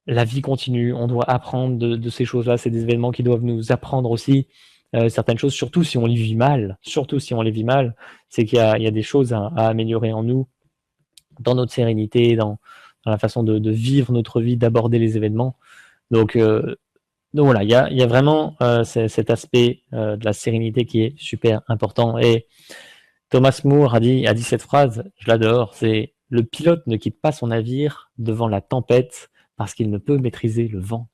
La vie continue, on doit apprendre de ces choses-là, c'est des événements qui doivent nous apprendre aussi certaines choses, surtout si on les vit mal. Surtout si on les vit mal, c'est qu'il y a des choses à améliorer en nous, dans notre sérénité, dans la façon de vivre notre vie, d'aborder les événements. Donc voilà, il y a vraiment cet aspect de la sérénité qui est super important. Et Thomas Moore a dit cette phrase, je l'adore, c'est « Le pilote ne quitte pas son navire devant la tempête parce qu'il ne peut maîtriser le vent ».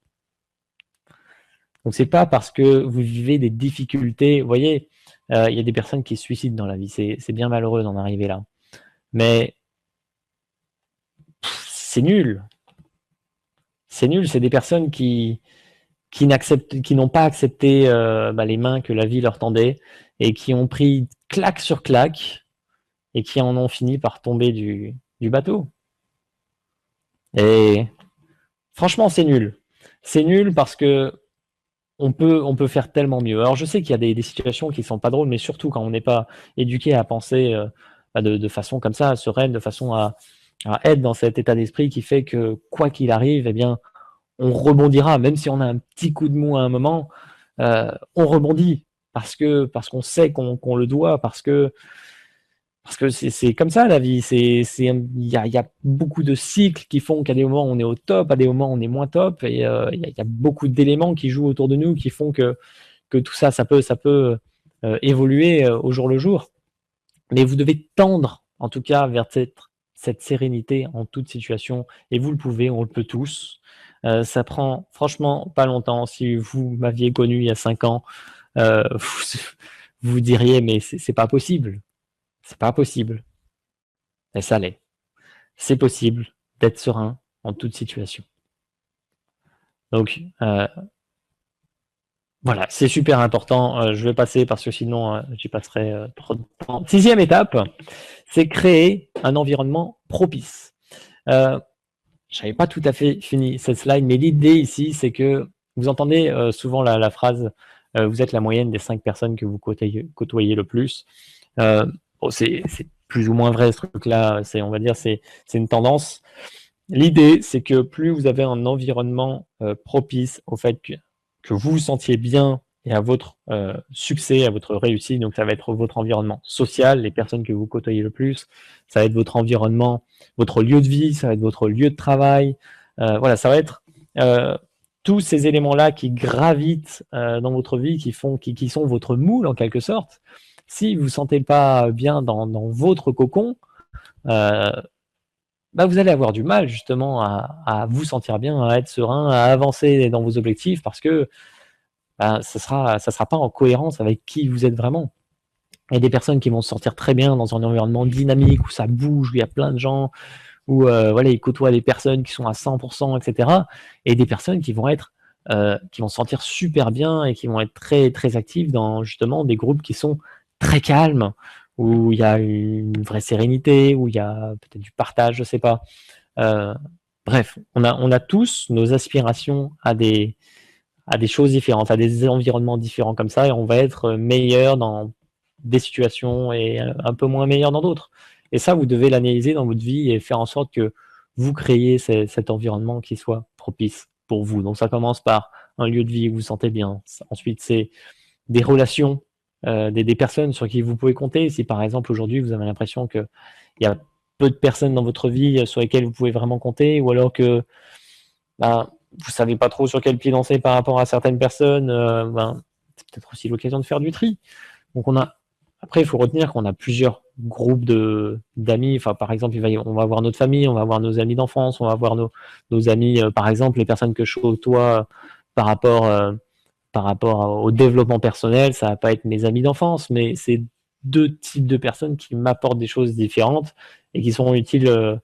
Donc c'est pas parce que vous vivez des difficultés, vous voyez, il y a des personnes qui se suicident dans la vie, c'est bien malheureux d'en arriver là. Mais c'est nul. C'est nul, c'est des personnes qui n'ont pas accepté les mains que la vie leur tendait et qui ont pris claque sur claque et qui en ont fini par tomber du bateau. Et franchement, c'est nul. C'est nul parce que on peut faire tellement mieux. Alors je sais qu'il y a des situations qui sont pas drôles, mais surtout quand on n'est pas éduqué à penser de façon comme ça, sereine, de façon à être dans cet état d'esprit qui fait que quoi qu'il arrive, eh bien, on rebondira, même si on a un petit coup de mou à un moment, on rebondit parce qu'on sait qu'on le doit, parce que c'est comme ça la vie. Il y a beaucoup de cycles qui font qu'à des moments on est au top, à des moments on est moins top, et il y a beaucoup d'éléments qui jouent autour de nous qui font que tout ça, ça peut évoluer au jour le jour. Mais vous devez tendre, en tout cas, vers cette sérénité en toute situation, et vous le pouvez, on le peut tous. Ça prend franchement pas longtemps. Si vous m'aviez connu il y a 5 ans, vous diriez mais c'est pas possible. C'est pas possible. Et ça l'est. C'est possible d'être serein en toute situation. Donc voilà, c'est super important. Je vais passer parce que sinon j'y passerai trop de temps. 6e étape, c'est créer un environnement propice. Je n'avais pas tout à fait fini cette slide, mais l'idée ici, c'est que vous entendez souvent la phrase vous êtes la moyenne des 5 personnes que vous côtoyez le plus. C'est plus ou moins vrai ce truc-là, on va dire c'est une tendance. L'idée, c'est que plus vous avez un environnement propice au fait que vous vous sentiez bien et à votre succès, à votre réussite, donc ça va être votre environnement social, les personnes que vous côtoyez le plus, ça va être votre environnement, votre lieu de vie, ça va être votre lieu de travail, voilà, ça va être tous ces éléments-là qui gravitent dans votre vie, qui sont votre moule en quelque sorte. Si vous ne vous sentez pas bien dans votre cocon, vous allez avoir du mal justement à vous sentir bien, à être serein, à avancer dans vos objectifs parce que ça sera pas en cohérence avec qui vous êtes vraiment. Il y a des personnes qui vont se sentir très bien dans un environnement dynamique où ça bouge, où il y a plein de gens, où voilà, ils côtoient des personnes qui sont à 100%, etc. Et des personnes qui vont se sentir super bien et qui vont être très, très actives dans justement des groupes qui sont très calmes, où il y a une vraie sérénité, où il y a peut-être du partage, je sais pas. Bref, on a tous nos aspirations à des choses différentes, à des environnements différents comme ça, et on va être meilleur dans des situations et un peu moins meilleur dans d'autres. Et ça, vous devez l'analyser dans votre vie et faire en sorte que vous créez cet environnement qui soit propice pour vous. Donc ça commence par un lieu de vie où vous vous sentez bien. Ensuite, c'est des relations, des personnes sur qui vous pouvez compter. Si par exemple aujourd'hui vous avez l'impression qu'il y a peu de personnes dans votre vie sur lesquelles vous pouvez vraiment compter, ou alors que vous savez pas trop sur quel pied danser par rapport à certaines personnes, c'est peut-être aussi l'occasion de faire du tri. Donc après, il faut retenir qu'on a plusieurs groupes d'amis. Enfin, par exemple, on va avoir notre famille, on va avoir nos amis d'enfance, on va avoir nos amis, par exemple, les personnes que je côtoie par rapport au développement personnel, ça va pas être mes amis d'enfance, mais c'est 2 types de personnes qui m'apportent des choses différentes et qui sont utiles,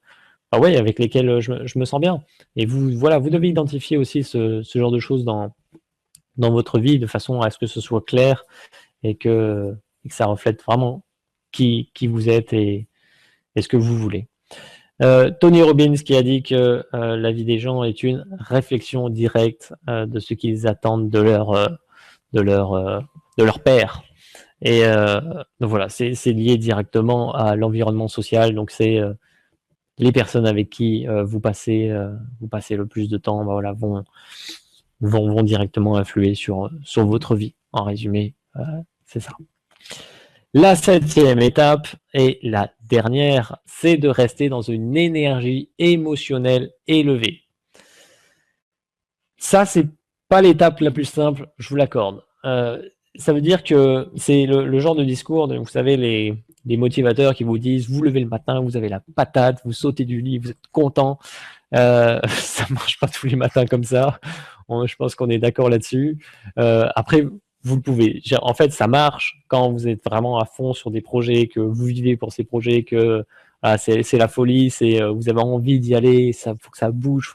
avec lesquelles je me sens bien. Et vous devez identifier aussi ce genre de choses dans votre vie de façon à ce que ce soit clair et que ça reflète vraiment qui vous êtes et ce que vous voulez. Tony Robbins qui a dit que la vie des gens est une réflexion directe de ce qu'ils attendent de leur père. Et donc voilà, c'est lié directement à l'environnement social. Donc c'est les personnes avec qui vous passez le plus de temps, voilà, vont directement influer sur votre vie. En résumé, c'est ça. La 7e étape et la dernière, c'est de rester dans une énergie émotionnelle élevée. Ça, c'est pas l'étape la plus simple, je vous l'accorde. Ça veut dire que c'est le genre de discours, vous savez, les motivateurs qui vous disent, vous levez le matin, vous avez la patate, vous sautez du lit, vous êtes content. Ça marche pas tous les matins comme ça. Je pense qu'on est d'accord là-dessus. Après, vous le pouvez. En fait, ça marche quand vous êtes vraiment à fond sur des projets, que vous vivez pour ces projets, que c'est la folie, vous avez envie d'y aller, faut que ça bouge,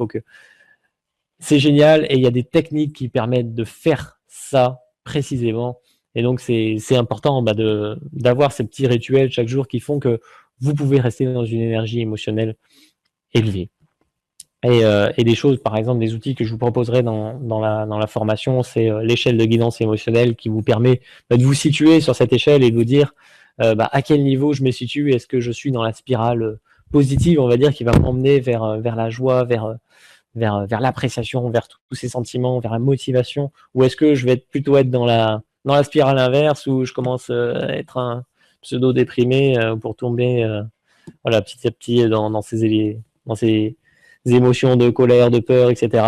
c'est génial. Et il y a des techniques qui permettent de faire ça précisément. Et donc, c'est important d'avoir ces petits rituels chaque jour qui font que vous pouvez rester dans une énergie émotionnelle élevée. Et des choses, par exemple, des outils que je vous proposerai dans la formation, c'est l'échelle de guidance émotionnelle qui vous permet de vous situer sur cette échelle et de vous dire à quel niveau je me situe. Est-ce que je suis dans la spirale positive, on va dire, qui va m'emmener vers la joie, vers l'appréciation, vers tous ces sentiments, vers la motivation, ou est-ce que je vais plutôt être dans la spirale inverse où je commence à être un pseudo déprimé pour tomber voilà, petit à petit dans ces émotions de colère, de peur, etc.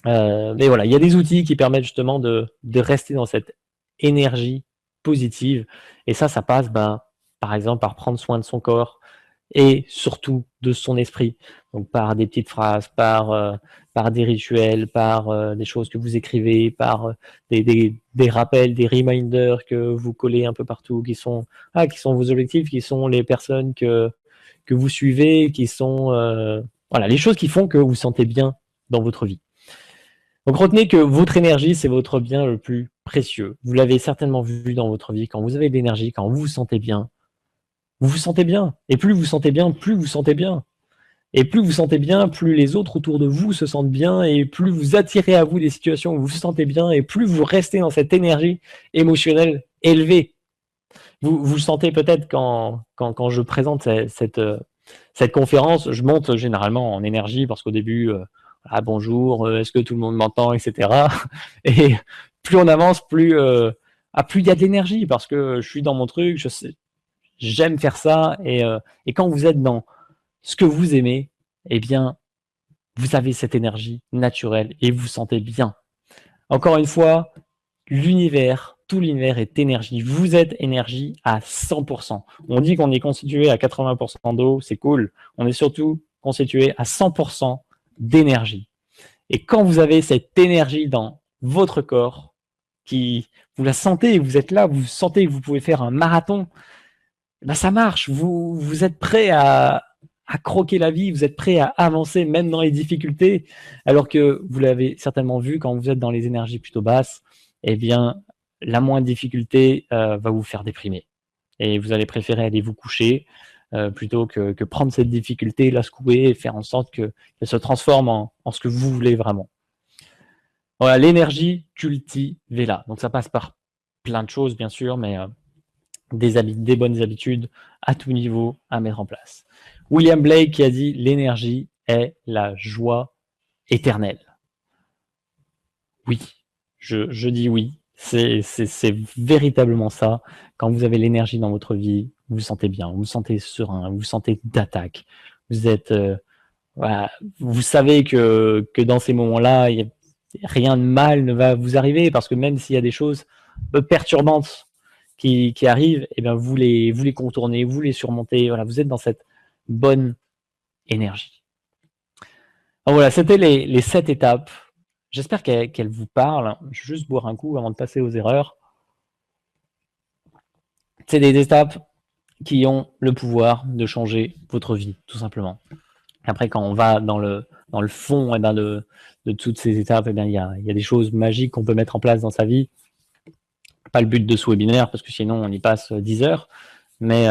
Mais voilà, il y a des outils qui permettent justement de rester dans cette énergie positive. Et ça passe, par exemple, par prendre soin de son corps et surtout de son esprit. Donc par des petites phrases, par des rituels, par des choses que vous écrivez, par des rappels, des reminders que vous collez un peu partout, qui sont vos objectifs, qui sont les personnes que vous suivez, qui sont voilà, les choses qui font que vous vous sentez bien dans votre vie. Donc retenez que votre énergie, c'est votre bien le plus précieux. Vous l'avez certainement vu dans votre vie. Quand vous avez de l'énergie, quand vous vous sentez bien, vous vous sentez bien. Et plus vous sentez bien, plus vous sentez bien. Et plus vous sentez bien, plus les autres autour de vous se sentent bien, et plus vous attirez à vous des situations où vous vous sentez bien, et plus vous restez dans cette énergie émotionnelle élevée. Vous le sentez peut-être quand je présente cette conférence, je monte généralement en énergie parce qu'au début, bonjour, est-ce que tout le monde m'entend, etc. Et plus on avance, plus il y a de l'énergie parce que je suis dans mon truc, j'aime faire ça. Et quand vous êtes dans ce que vous aimez, eh bien, vous avez cette énergie naturelle et vous vous sentez bien. Encore une fois, tout l'univers est énergie. Vous êtes énergie à 100%. On dit qu'on est constitué à 80% d'eau, c'est cool. On est surtout constitué à 100% d'énergie. Et quand vous avez cette énergie dans votre corps, vous la sentez, vous êtes là, vous sentez que vous pouvez faire un marathon, ça marche. Vous êtes prêt à croquer la vie, vous êtes prêt à avancer même dans les difficultés, alors que vous l'avez certainement vu, quand vous êtes dans les énergies plutôt basses, eh bien, la moindre difficulté va vous faire déprimer. Et vous allez préférer aller vous coucher plutôt que prendre cette difficulté, la secouer et faire en sorte qu'elle se transforme en ce que vous voulez vraiment. Voilà, l'énergie, cultivez-la. Donc ça passe par plein de choses, bien sûr, mais des bonnes habitudes à tout niveau à mettre en place. William Blake qui a dit « L'énergie est la joie éternelle ». Oui, je dis oui. C'est véritablement ça. Quand vous avez l'énergie dans votre vie, vous vous sentez bien, vous vous sentez serein, vous vous sentez d'attaque. Vous êtes, voilà, vous savez que dans ces moments-là, rien de mal ne va vous arriver parce que même s'il y a des choses perturbantes qui arrivent, eh bien vous les contournez, vous les surmontez. Voilà, vous êtes dans cette bonne énergie. Alors voilà, c'était les 7 étapes. J'espère qu'elles vous parlent. Je vais juste boire un coup avant de passer aux erreurs. C'est des étapes qui ont le pouvoir de changer votre vie, tout simplement. Après, quand on va dans le fond de toutes ces étapes, eh bien, il y a des choses magiques qu'on peut mettre en place dans sa vie. Pas le but de ce webinaire, parce que sinon on y passe 10 heures. Mais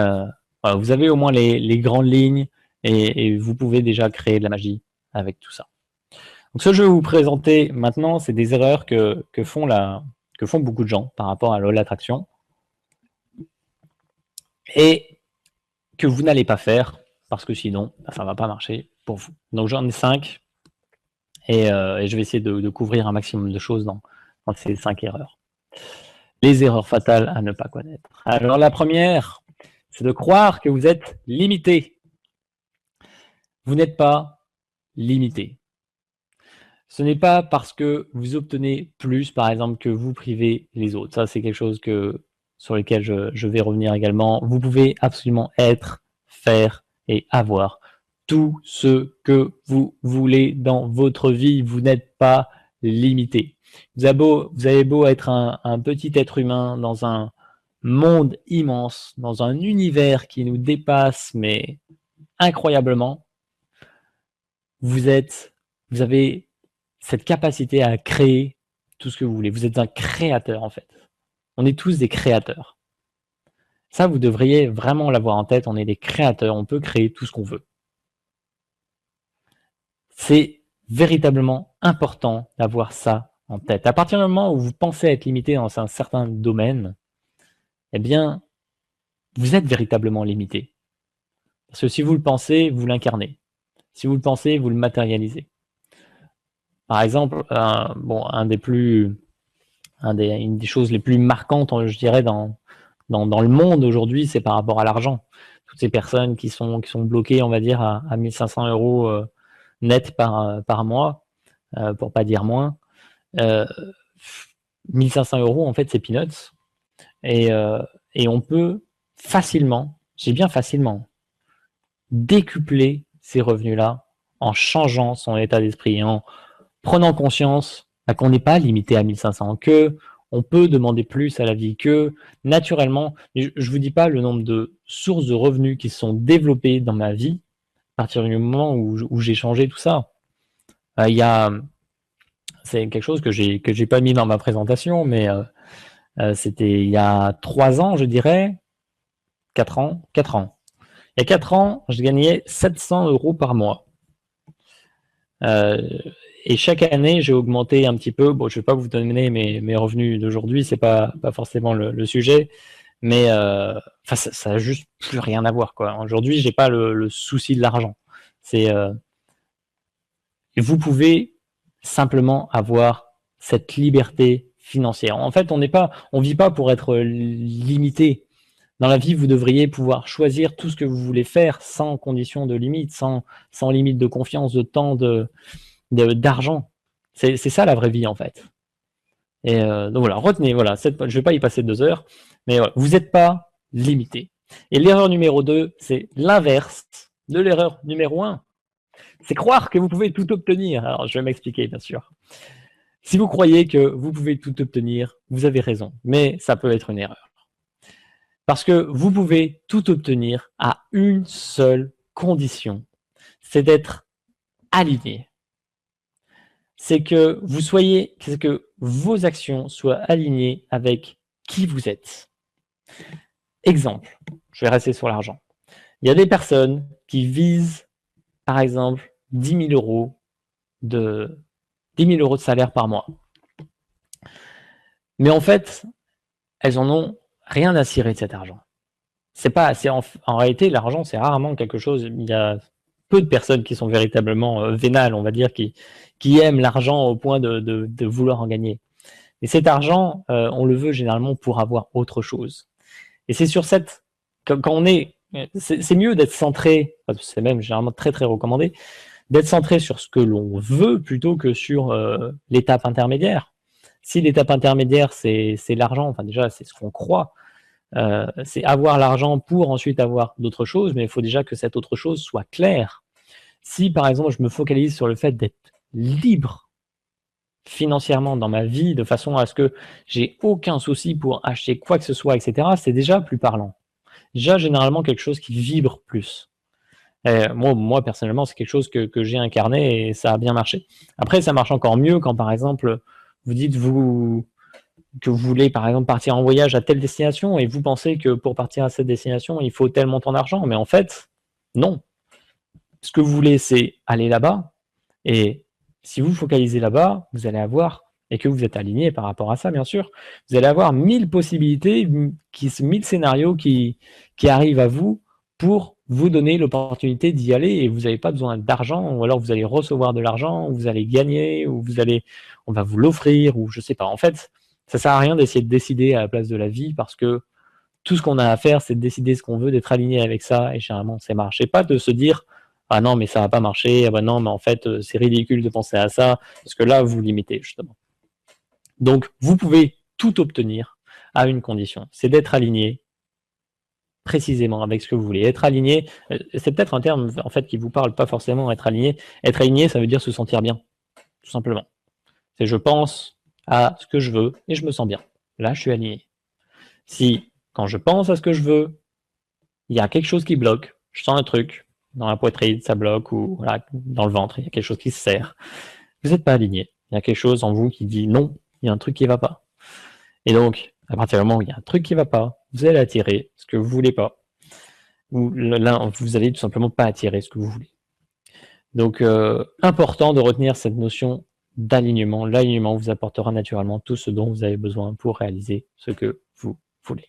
voilà, vous avez au moins les grandes lignes et vous pouvez déjà créer de la magie avec tout ça. Donc, ce que je vais vous présenter maintenant, c'est des erreurs que font beaucoup de gens par rapport à l'attraction et que vous n'allez pas faire parce que sinon, ça ne va pas marcher pour vous. Donc, j'en ai 5 et je vais essayer de couvrir un maximum de choses dans ces 5 erreurs. Les erreurs fatales à ne pas connaître. Alors, la première, c'est de croire que vous êtes limité. Vous n'êtes pas limité. Ce n'est pas parce que vous obtenez plus, par exemple, que vous privez les autres. Ça, c'est quelque chose sur lequel je vais revenir également. Vous pouvez absolument être, faire et avoir tout ce que vous voulez dans votre vie. Vous n'êtes pas limité. Vous avez beau être un petit être humain dans un monde immense, dans un univers qui nous dépasse, mais incroyablement, vous avez cette capacité à créer tout ce que vous voulez. Vous êtes un créateur, en fait. On est tous des créateurs. Ça, vous devriez vraiment l'avoir en tête. On est des créateurs. On peut créer tout ce qu'on veut. C'est véritablement important d'avoir ça en tête. À partir du moment où vous pensez être limité dans un certain domaine, eh bien, vous êtes véritablement limité. Parce que si vous le pensez, vous l'incarnez. Si vous le pensez, vous le matérialisez. Par exemple, une des choses les plus marquantes, je dirais, dans le monde aujourd'hui, c'est par rapport à l'argent. Toutes ces personnes qui sont bloquées, on va dire, à 1 500 € net par mois, pour pas dire moins. 1 500 €, en fait, c'est peanuts. Et on peut facilement, j'ai bien facilement, décupler ces revenus-là en changeant son état d'esprit, en prenant conscience qu'on n'est pas limité à 1 500, que on peut demander plus à la vie, que naturellement, je ne vous dis pas le nombre de sources de revenus qui se sont développées dans ma vie à partir du moment où j'ai changé tout ça. C'est quelque chose que j'ai pas mis dans ma présentation, mais c'était il y a 3 ans, je dirais, 4 ans. Il y a 4 ans, je gagnais 700 € par mois. Et chaque année, j'ai augmenté un petit peu. Bon, je ne vais pas vous donner mes revenus d'aujourd'hui, c'est pas forcément le sujet, mais ça n'a juste plus rien à voir, quoi. Aujourd'hui, j'ai pas le souci de l'argent. Vous pouvez simplement avoir cette liberté financière. En fait, on vit pas pour être limité. Dans la vie, vous devriez pouvoir choisir tout ce que vous voulez faire sans condition de limite, sans limite de confiance, de temps, d'argent. C'est ça la vraie vie, en fait. Et donc voilà, retenez, voilà, je ne vais pas y passer 2 heures, mais voilà, vous n'êtes pas limité. Et l'erreur numéro 2, c'est l'inverse de l'erreur numéro 1. C'est croire que vous pouvez tout obtenir. Alors, je vais m'expliquer, bien sûr. Si vous croyez que vous pouvez tout obtenir, vous avez raison, mais ça peut être une erreur. Parce que vous pouvez tout obtenir à une seule condition, c'est d'être aligné. C'est que vos actions soient alignées avec qui vous êtes. Exemple, je vais rester sur l'argent. Il y a des personnes qui visent, par exemple, 10 000 € de salaire par mois. Mais en fait, elles en ont rien à cirer de cet argent. En réalité, l'argent, c'est rarement quelque chose. Il y a peu de personnes qui sont véritablement vénales, on va dire, qui aiment l'argent au point de vouloir en gagner. Et cet argent, on le veut généralement pour avoir autre chose. Et c'est sur c'est mieux d'être centré, c'est même généralement très très recommandé, d'être centré sur ce que l'on veut plutôt que sur l'étape intermédiaire. Si l'étape intermédiaire, c'est l'argent, enfin déjà, c'est ce qu'on croit, c'est avoir l'argent pour ensuite avoir d'autres choses, mais il faut déjà que cette autre chose soit claire. Si, par exemple, je me focalise sur le fait d'être libre financièrement dans ma vie, de façon à ce que j'ai aucun souci pour acheter quoi que ce soit, etc., c'est déjà plus parlant. Déjà, généralement, quelque chose qui vibre plus. Moi, personnellement, c'est quelque chose que j'ai incarné et ça a bien marché. Après, ça marche encore mieux quand, par exemple, vous dites, vous que vous voulez, par exemple, partir en voyage à telle destination et vous pensez que pour partir à cette destination, il faut tel montant d'argent. Mais en fait, non. Ce que vous voulez, c'est aller là-bas. Et si vous focalisez là-bas, vous allez avoir, et que vous êtes aligné par rapport à ça, bien sûr, vous allez avoir 1000 possibilités, 1000 scénarios qui arrivent à vous pour vous donner l'opportunité d'y aller et vous n'avez pas besoin d'argent, ou alors vous allez recevoir de l'argent, ou vous allez gagner, ou on va vous l'offrir, ou je sais pas. En fait, ça sert à rien d'essayer de décider à la place de la vie parce que tout ce qu'on a à faire, c'est de décider ce qu'on veut, d'être aligné avec ça, et généralement, ça marche. Et pas de se dire, ah non, mais ça va pas marcher, ah bah non, mais en fait, c'est ridicule de penser à ça, parce que là, vous limitez, justement. Donc, vous pouvez tout obtenir à une condition, c'est d'être aligné précisément avec ce que vous voulez. Être aligné, c'est peut-être un terme en fait qui vous parle, pas forcément être aligné. Être aligné, ça veut dire se sentir bien, tout simplement. C'est je pense à ce que je veux et je me sens bien. Là, je suis aligné. Si, quand je pense à ce que je veux, il y a quelque chose qui bloque, je sens un truc dans la poitrine, ça bloque, ou voilà, dans le ventre, il y a quelque chose qui se serre, vous n'êtes pas aligné. Il y a quelque chose en vous qui dit non, il y a un truc qui ne va pas. Et donc, à partir du moment où il y a un truc qui ne va pas, vous allez attirer ce que vous ne voulez pas. Ou là, vous allez tout simplement pas attirer ce que vous voulez. Donc, important de retenir cette notion d'alignement. L'alignement vous apportera naturellement tout ce dont vous avez besoin pour réaliser ce que vous voulez.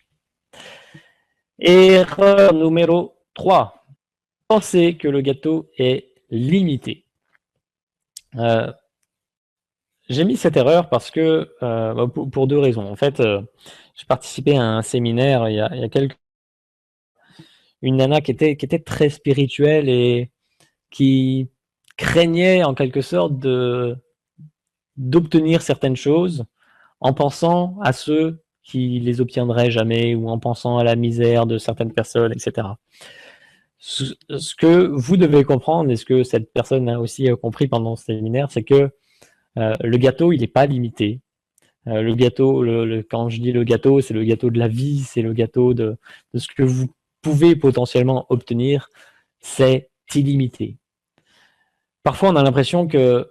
Erreur numéro 3. Pensez que le gâteau est limité. J'ai mis cette erreur parce que pour deux raisons. En fait, j'ai participé à un séminaire il y a quelques une nana qui était très spirituelle et qui craignait en quelque sorte d'obtenir certaines choses en pensant à ceux qui les obtiendraient jamais ou en pensant à la misère de certaines personnes, etc. Ce que vous devez comprendre et ce que cette personne a aussi compris pendant ce séminaire, c'est que le gâteau, il n'est pas limité. Le gâteau, quand je dis le gâteau, c'est le gâteau de la vie, c'est le gâteau de ce que vous pouvez potentiellement obtenir, c'est illimité. Parfois, on a l'impression que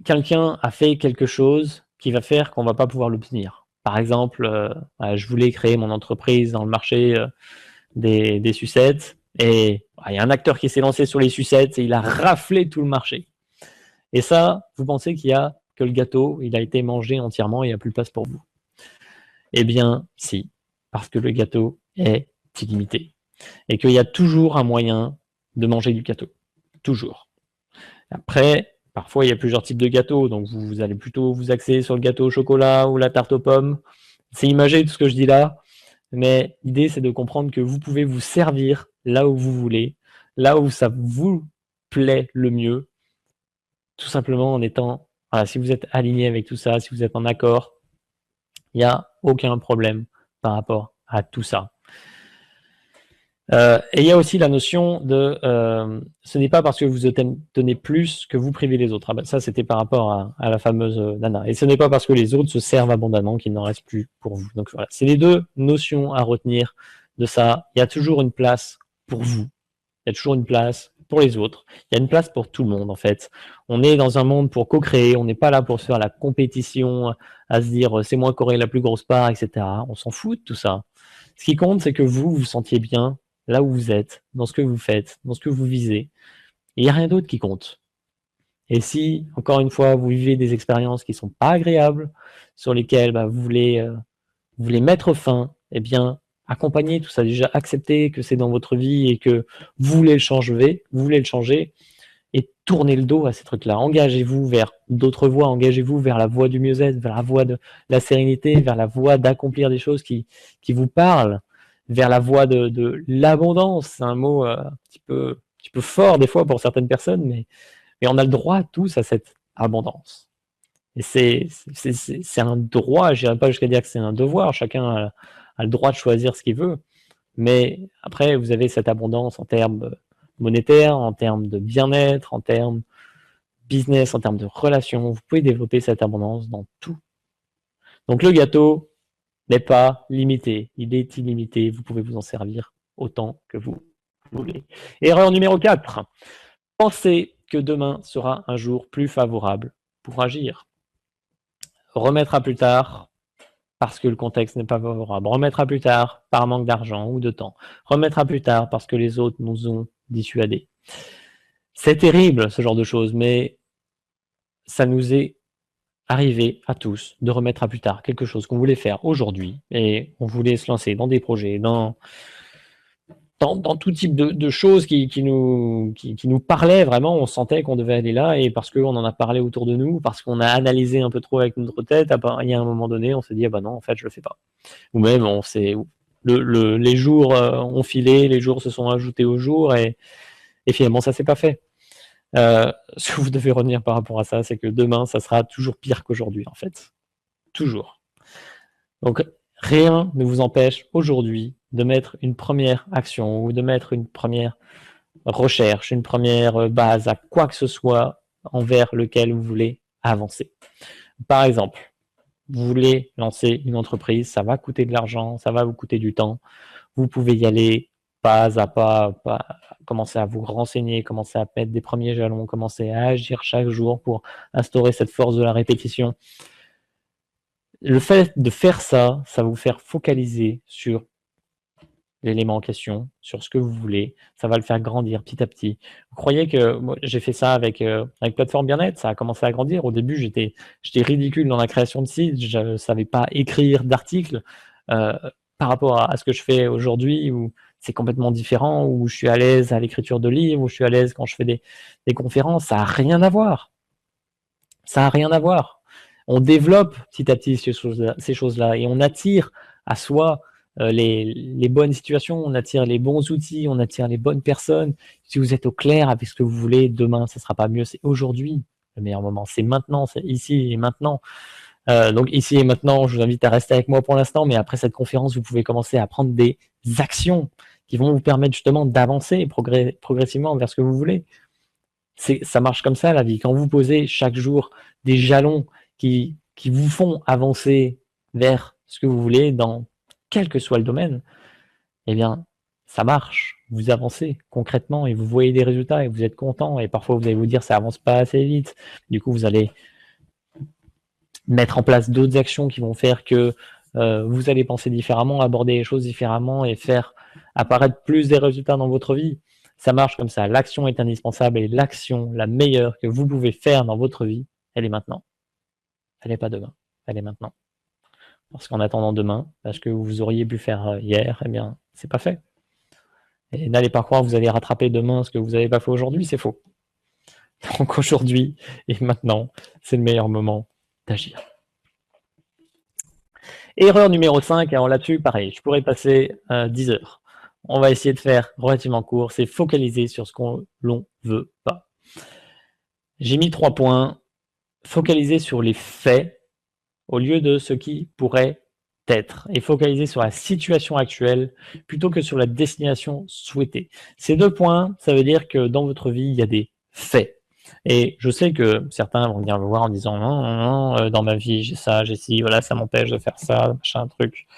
quelqu'un a fait quelque chose qui va faire qu'on va pas pouvoir l'obtenir. Par exemple, je voulais créer mon entreprise dans le marché des sucettes, et il y a un acteur qui s'est lancé sur les sucettes et il a raflé tout le marché. Et ça, vous pensez que le gâteau, il a été mangé entièrement et il n'y a plus de place pour vous. Eh bien, si, parce que le gâteau est illimité. Et qu'il y a toujours un moyen de manger du gâteau. Toujours. Après, parfois, il y a plusieurs types de gâteaux, donc vous allez plutôt vous axer sur le gâteau au chocolat ou la tarte aux pommes. C'est imagé tout ce que je dis là, mais l'idée, c'est de comprendre que vous pouvez vous servir là où vous voulez, là où ça vous plaît le mieux, tout simplement en étant, voilà, si vous êtes aligné avec tout ça, si vous êtes en accord, il n'y a aucun problème par rapport à tout ça. Et il y a aussi la notion de ce n'est pas parce que vous obtenez plus que vous privez les autres. Ah ben ça, c'était par rapport à la fameuse nana. Et ce n'est pas parce que les autres se servent abondamment qu'il n'en reste plus pour vous. Donc voilà, c'est les deux notions à retenir de ça. Il y a toujours une place pour vous. Il y a toujours une place pour les autres. Il y a une place pour tout le monde, en fait. On est dans un monde pour co-créer. On n'est pas là pour se faire la compétition, à se dire c'est moi qui aurai la plus grosse part, etc. On s'en fout de tout ça. Ce qui compte, c'est que vous vous sentiez bien là où vous êtes, dans ce que vous faites, dans ce que vous visez. Et il n'y a rien d'autre qui compte. Et si, encore une fois, vous vivez des expériences qui ne sont pas agréables, sur lesquelles vous voulez mettre fin, eh bien, accompagnez tout ça. Déjà, acceptez que c'est dans votre vie et que vous voulez le changer, et tournez le dos à ces trucs-là. Engagez-vous vers d'autres voies, engagez-vous vers la voie du mieux-être, vers la voie de la sérénité, vers la voie d'accomplir des choses qui vous parlent, vers la voie de l'abondance. C'est un mot un petit peu fort des fois pour certaines personnes, mais on a le droit tous à cette abondance. Et c'est un droit, je n'irai pas jusqu'à dire que c'est un devoir, chacun a le droit de choisir ce qu'il veut, mais après, vous avez cette abondance en termes monétaires, en termes de bien-être, en termes business, en termes de relations. Vous pouvez développer cette abondance dans tout. Donc le gâteau n'est pas limité, il est illimité, vous pouvez vous en servir autant que vous voulez. Erreur numéro 4, pensez que demain sera un jour plus favorable pour agir. Remettre à plus tard, parce que le contexte n'est pas favorable. Remettre à plus tard par manque d'argent ou de temps. Remettre à plus tard parce que les autres nous ont dissuadés. C'est terrible ce genre de choses, mais ça nous est arrivé à tous de remettre à plus tard quelque chose qu'on voulait faire aujourd'hui et on voulait se lancer dans des projets, dans tout type de choses qui nous parlaient vraiment, on sentait qu'on devait aller là et parce qu'on en a parlé autour de nous, parce qu'on a analysé un peu trop avec notre tête, il y a un moment donné, on s'est dit, ah bah non, en fait, je le fais pas. Ou même, les jours ont filé, les jours se sont ajoutés aux jours et finalement, ça s'est pas fait. Ce que vous devez retenir par rapport à ça, c'est que demain, ça sera toujours pire qu'aujourd'hui, en fait. Toujours. Donc, rien ne vous empêche aujourd'hui de mettre une première action ou de mettre une première recherche, une première base à quoi que ce soit envers lequel vous voulez avancer. Par exemple, vous voulez lancer une entreprise, ça va coûter de l'argent, ça va vous coûter du temps. Vous pouvez y aller pas à pas, commencer à vous renseigner, commencer à mettre des premiers jalons, commencer à agir chaque jour pour instaurer cette force de la répétition. Le fait de faire ça, ça va vous faire focaliser sur l'élément en question, sur ce que vous voulez. Ça va le faire grandir petit à petit. Vous croyez que moi, j'ai fait ça avec Plateforme Bien-être, ça a commencé à grandir. Au début, j'étais ridicule dans la création de sites, je ne savais pas écrire d'articles. Par rapport à ce que je fais aujourd'hui, où c'est complètement différent, où je suis à l'aise à l'écriture de livres, où je suis à l'aise quand je fais des conférences, ça n'a rien à voir. Ça n'a rien à voir. On développe petit à petit ces choses-là et on attire à soi les bonnes situations, on attire les bons outils, on attire les bonnes personnes. Si vous êtes au clair avec ce que vous voulez, demain, ça ne sera pas mieux. C'est aujourd'hui le meilleur moment. C'est maintenant, c'est ici et maintenant. Donc ici et maintenant, je vous invite à rester avec moi pour l'instant, mais après cette conférence, vous pouvez commencer à prendre des actions qui vont vous permettre justement d'avancer progressivement vers ce que vous voulez. Ça marche comme ça la vie. Quand vous posez chaque jour des jalons qui vous font avancer vers ce que vous voulez dans quel que soit le domaine, eh bien, ça marche. Vous avancez concrètement et vous voyez des résultats et vous êtes content. Et parfois, vous allez vous dire ça avance pas assez vite. Du coup, vous allez mettre en place d'autres actions qui vont faire que vous allez penser différemment, aborder les choses différemment et faire apparaître plus des résultats dans votre vie. Ça marche comme ça. L'action est indispensable et l'action la meilleure que vous pouvez faire dans votre vie, elle est maintenant. Elle n'est pas demain. Elle est maintenant. Parce qu'en attendant demain, parce que vous auriez pu faire hier, eh bien, c'est pas fait. Et n'allez pas croire que vous allez rattraper demain ce que vous n'avez pas fait aujourd'hui, c'est faux. Donc aujourd'hui et maintenant, c'est le meilleur moment d'agir. Erreur numéro 5, alors là-dessus, pareil, je pourrais passer 10 heures. On va essayer de faire relativement court, c'est focaliser sur ce qu'on l'on veut pas. J'ai mis 3 points. Focaliser sur les faits au lieu de ce qui pourrait être et focaliser sur la situation actuelle plutôt que sur la destination souhaitée. Ces 2 points, ça veut dire que dans votre vie, il y a des faits. Et je sais que certains vont venir me voir en disant non, dans ma vie, j'ai ça, j'ai ci, voilà, ça m'empêche de faire ça, machin, truc.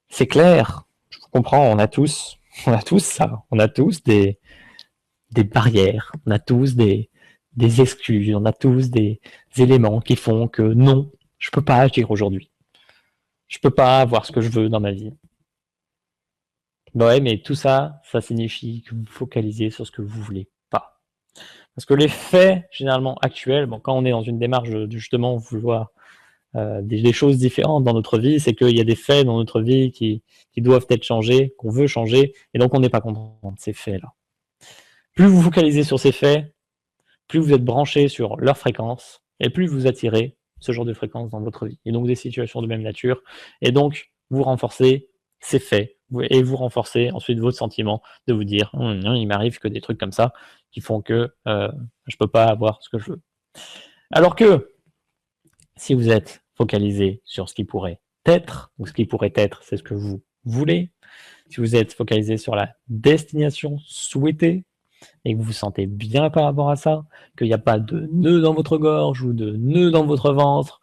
C'est clair, je vous comprends, on a tous ça, on a tous des barrières, on a tous des excuses, on a tous des éléments qui font que non, je peux pas agir aujourd'hui. Je peux pas avoir ce que je veux dans ma vie. Ouais, mais tout ça, ça signifie que vous focalisez sur ce que vous voulez pas. Parce que les faits, généralement actuels, bon, quand on est dans une démarche de justement vouloir des choses différentes dans notre vie, c'est qu'il y a des faits dans notre vie qui doivent être changés, qu'on veut changer, et donc on n'est pas content de ces faits-là. Plus vous focalisez sur ces faits, plus vous êtes branché sur leur fréquence, et plus vous attirez ce genre de fréquence dans votre vie. Et donc des situations de même nature, et donc vous renforcez ces faits, et vous renforcez ensuite votre sentiment de vous dire non, il m'arrive que des trucs comme ça qui font que je peux pas avoir ce que je veux. Alors que si vous êtes focalisé sur ce qui pourrait être, ou ce qui pourrait être, c'est ce que vous voulez, si vous êtes focalisé sur la destination souhaitée, et que vous vous sentez bien par rapport à ça, qu'il n'y a pas de nœud dans votre gorge, ou de nœud dans votre ventre,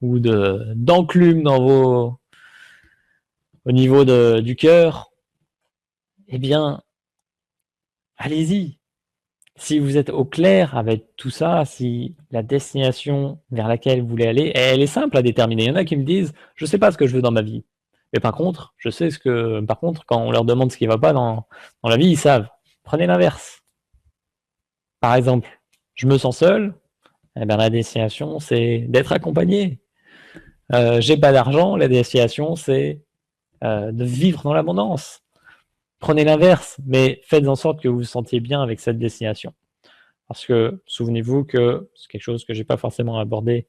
ou d'enclume au niveau du cœur, eh bien, allez-y. Si vous êtes au clair avec tout ça, si la destination vers laquelle vous voulez aller, elle est simple à déterminer. Il y en a qui me disent: «Je sais pas ce que je veux dans ma vie». Mais par contre, quand on leur demande ce qui va pas dans la vie, ils savent. Prenez l'inverse. Par exemple, je me sens seul, eh ben, la destination, c'est d'être accompagné. J'ai pas d'argent, la destination, c'est de vivre dans l'abondance. Prenez l'inverse, mais faites en sorte que vous vous sentiez bien avec cette destination. Parce que souvenez-vous que c'est quelque chose que j'ai pas forcément abordé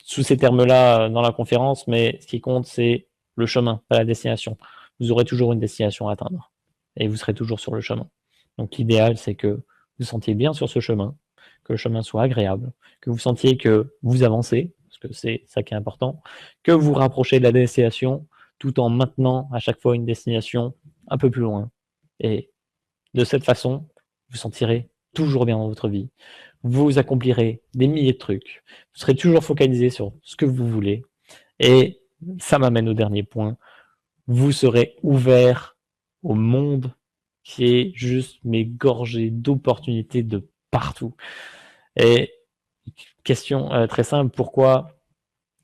sous ces termes-là dans la conférence, mais ce qui compte, c'est le chemin, pas la destination. Vous aurez toujours une destination à atteindre et vous serez toujours sur le chemin. Donc l'idéal, c'est que vous vous sentiez bien sur ce chemin, que le chemin soit agréable, que vous sentiez que vous avancez, parce que c'est ça qui est important, que vous vous rapprochez de la destination tout en maintenant à chaque fois une destination un peu plus loin. Et de cette façon, vous sentirez toujours bien dans votre vie. Vous accomplirez des milliers de trucs. Vous serez toujours focalisé sur ce que vous voulez. Et ça m'amène au dernier point. Vous serez ouvert au monde qui est juste mais gorgé d'opportunités de partout. Et question très simple, pourquoi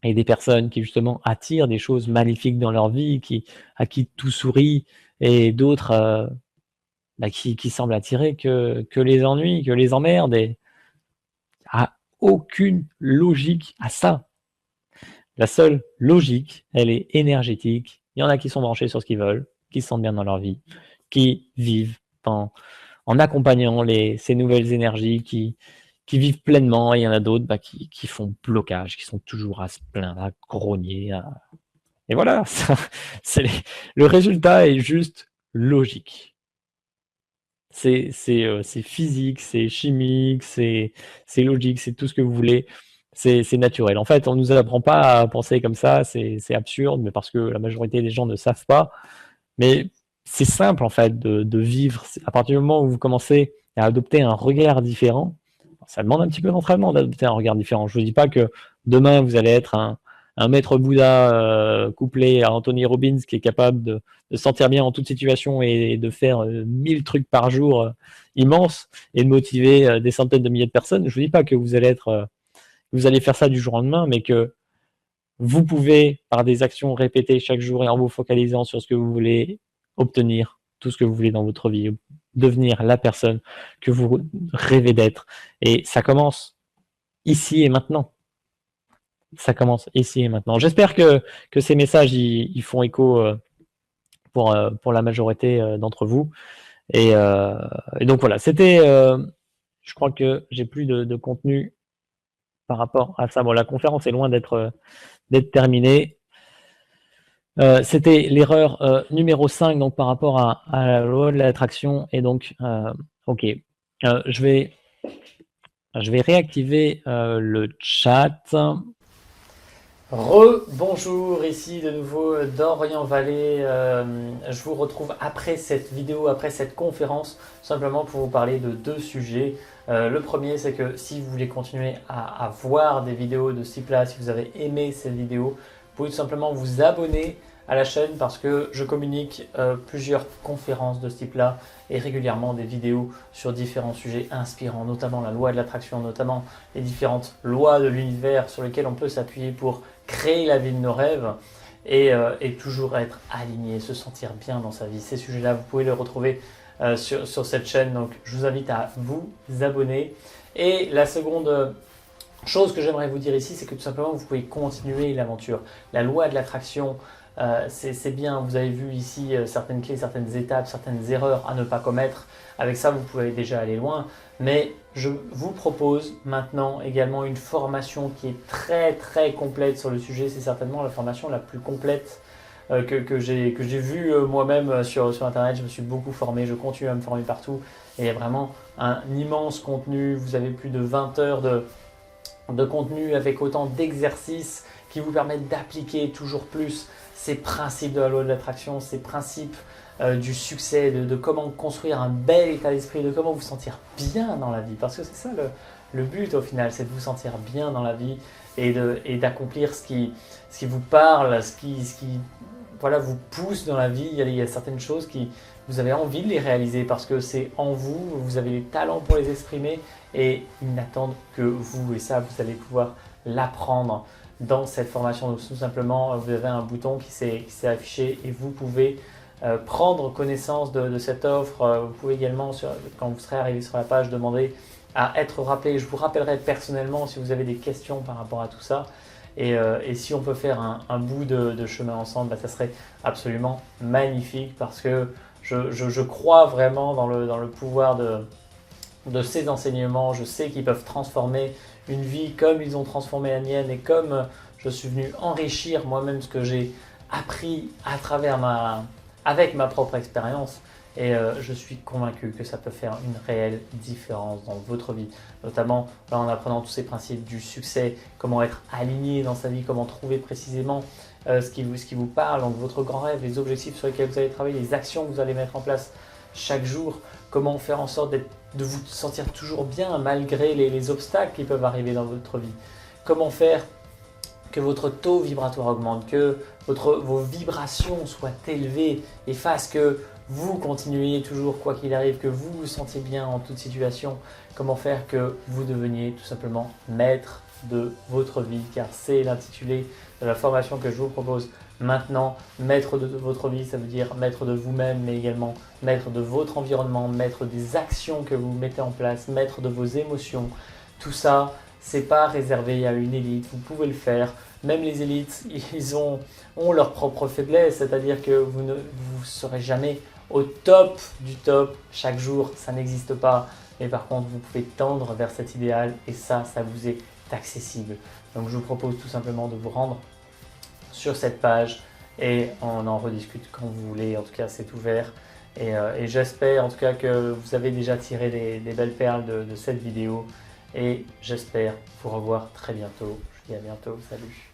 il y a des personnes qui justement attirent des choses maléfiques dans leur vie, à qui tout sourit, et d'autres qui semblent attirer que les ennuis, que les emmerdes, et a aucune logique à ça. La seule logique, elle est énergétique. Il y en a qui sont branchés sur ce qu'ils veulent, qui se sentent bien dans leur vie, qui vivent en accompagnant ces nouvelles énergies, qui vivent pleinement, et il y en a d'autres qui font blocage, qui sont toujours à se plaindre, à grogner. Et voilà, le résultat est juste logique. C'est physique, c'est chimique, c'est logique, c'est tout ce que vous voulez. C'est naturel. En fait, on nous apprend pas à penser comme ça, c'est absurde, mais parce que la majorité des gens ne savent pas. Mais c'est simple, en fait, de vivre. À partir du moment où vous commencez à adopter un regard différent, ça demande un petit peu d'entraînement d'adopter un regard différent. Je vous dis pas que demain, vous allez être un maître Bouddha couplé à Anthony Robbins qui est capable de se sentir bien en toute situation et de faire 1000 trucs par jour immenses et de motiver des centaines de milliers de personnes. Je vous dis pas que vous allez faire ça du jour au lendemain, mais que vous pouvez, par des actions répétées chaque jour et en vous focalisant sur ce que vous voulez, obtenir tout ce que vous voulez dans votre vie, devenir la personne que vous rêvez d'être. Et ça commence ici et maintenant. Ça commence ici et maintenant. J'espère que ces messages ils font écho pour la majorité d'entre vous. Et donc voilà, c'était, je crois que j'ai plus de contenu par rapport à ça. Bon, la conférence est loin d'être terminée. C'était l'erreur numéro 5, donc par rapport à la loi de l'attraction. Et donc, ok, je vais réactiver le chat. Bonjour, ici de nouveau d'Orient Valley. Je vous retrouve après cette vidéo, après cette conférence, simplement pour vous parler de deux sujets. Le premier, c'est que si vous voulez continuer à voir des vidéos de ce type-là, si vous avez aimé cette vidéo, vous pouvez tout simplement vous abonner à la chaîne parce que je communique plusieurs conférences de ce type-là et régulièrement des vidéos sur différents sujets inspirants, notamment la loi de l'attraction, notamment les différentes lois de l'univers sur lesquelles on peut s'appuyer pour créer la vie de nos rêves et toujours être aligné, se sentir bien dans sa vie. Ces sujets-là, vous pouvez les retrouver sur cette chaîne, donc je vous invite à vous abonner. Et la seconde chose que j'aimerais vous dire ici, c'est que tout simplement, vous pouvez continuer l'aventure. La loi de l'attraction, c'est bien, vous avez vu ici certaines clés, certaines étapes, certaines erreurs à ne pas commettre. Avec ça, vous pouvez déjà aller loin. Mais je vous propose maintenant également une formation qui est très très complète sur le sujet. C'est certainement la formation la plus complète que j'ai vue moi-même sur Internet. Je me suis beaucoup formé, je continue à me former partout. Et il y a vraiment un immense contenu. Vous avez plus de 20 heures de contenu avec autant d'exercices qui vous permettent d'appliquer toujours plus ces principes de la loi de l'attraction, ces principes du succès, de comment construire un bel état d'esprit, de comment vous sentir bien dans la vie. Parce que c'est ça le but au final, c'est de vous sentir bien dans la vie et d'accomplir ce qui vous parle, ce qui voilà, vous pousse dans la vie. Il y a certaines choses qui vous avez envie de les réaliser parce que c'est en vous, vous avez les talents pour les exprimer et ils n'attendent que vous. Et ça, vous allez pouvoir l'apprendre dans cette formation. Donc tout simplement, vous avez un bouton qui s'est affiché et vous pouvez prendre connaissance de cette offre. Vous pouvez également, quand vous serez arrivé sur la page, demander à être rappelé. Je vous rappellerai personnellement si vous avez des questions par rapport à tout ça. Et si on peut faire un bout de chemin ensemble, ça serait absolument magnifique parce que je crois vraiment dans le pouvoir de ces enseignements. Je sais qu'ils peuvent transformer une vie comme ils ont transformé la mienne et comme je suis venu enrichir moi-même ce que j'ai appris avec ma propre expérience. Et je suis convaincu que ça peut faire une réelle différence dans votre vie, notamment en apprenant tous ces principes du succès, comment être aligné dans sa vie, comment trouver précisément ce qui vous parle, donc votre grand rêve, les objectifs sur lesquels vous allez travailler, les actions que vous allez mettre en place chaque jour, comment faire en sorte de vous sentir toujours bien malgré les obstacles qui peuvent arriver dans votre vie, comment faire que votre taux vibratoire augmente, que vos vibrations soient élevées et fassent que vous continuiez toujours quoi qu'il arrive, que vous vous sentiez bien en toute situation. Comment faire que vous deveniez tout simplement maître de votre vie, car c'est l'intitulé de la formation que je vous propose maintenant. Maître de votre vie, ça veut dire maître de vous-même, mais également maître de votre environnement, maître des actions que vous mettez en place, maître de vos émotions. Tout ça, c'est pas réservé à une élite, vous pouvez le faire. Même les élites, ils ont leur propre faiblesse, c'est-à-dire que vous ne serez jamais au top du top chaque jour, ça n'existe pas. Mais par contre, vous pouvez tendre vers cet idéal et ça vous est accessible. Donc je vous propose tout simplement de vous rendre sur cette page et on en rediscute quand vous voulez. En tout cas, c'est ouvert. Et j'espère en tout cas que vous avez déjà tiré des belles perles de cette vidéo. Et j'espère vous revoir très bientôt. Je vous dis à bientôt. Salut.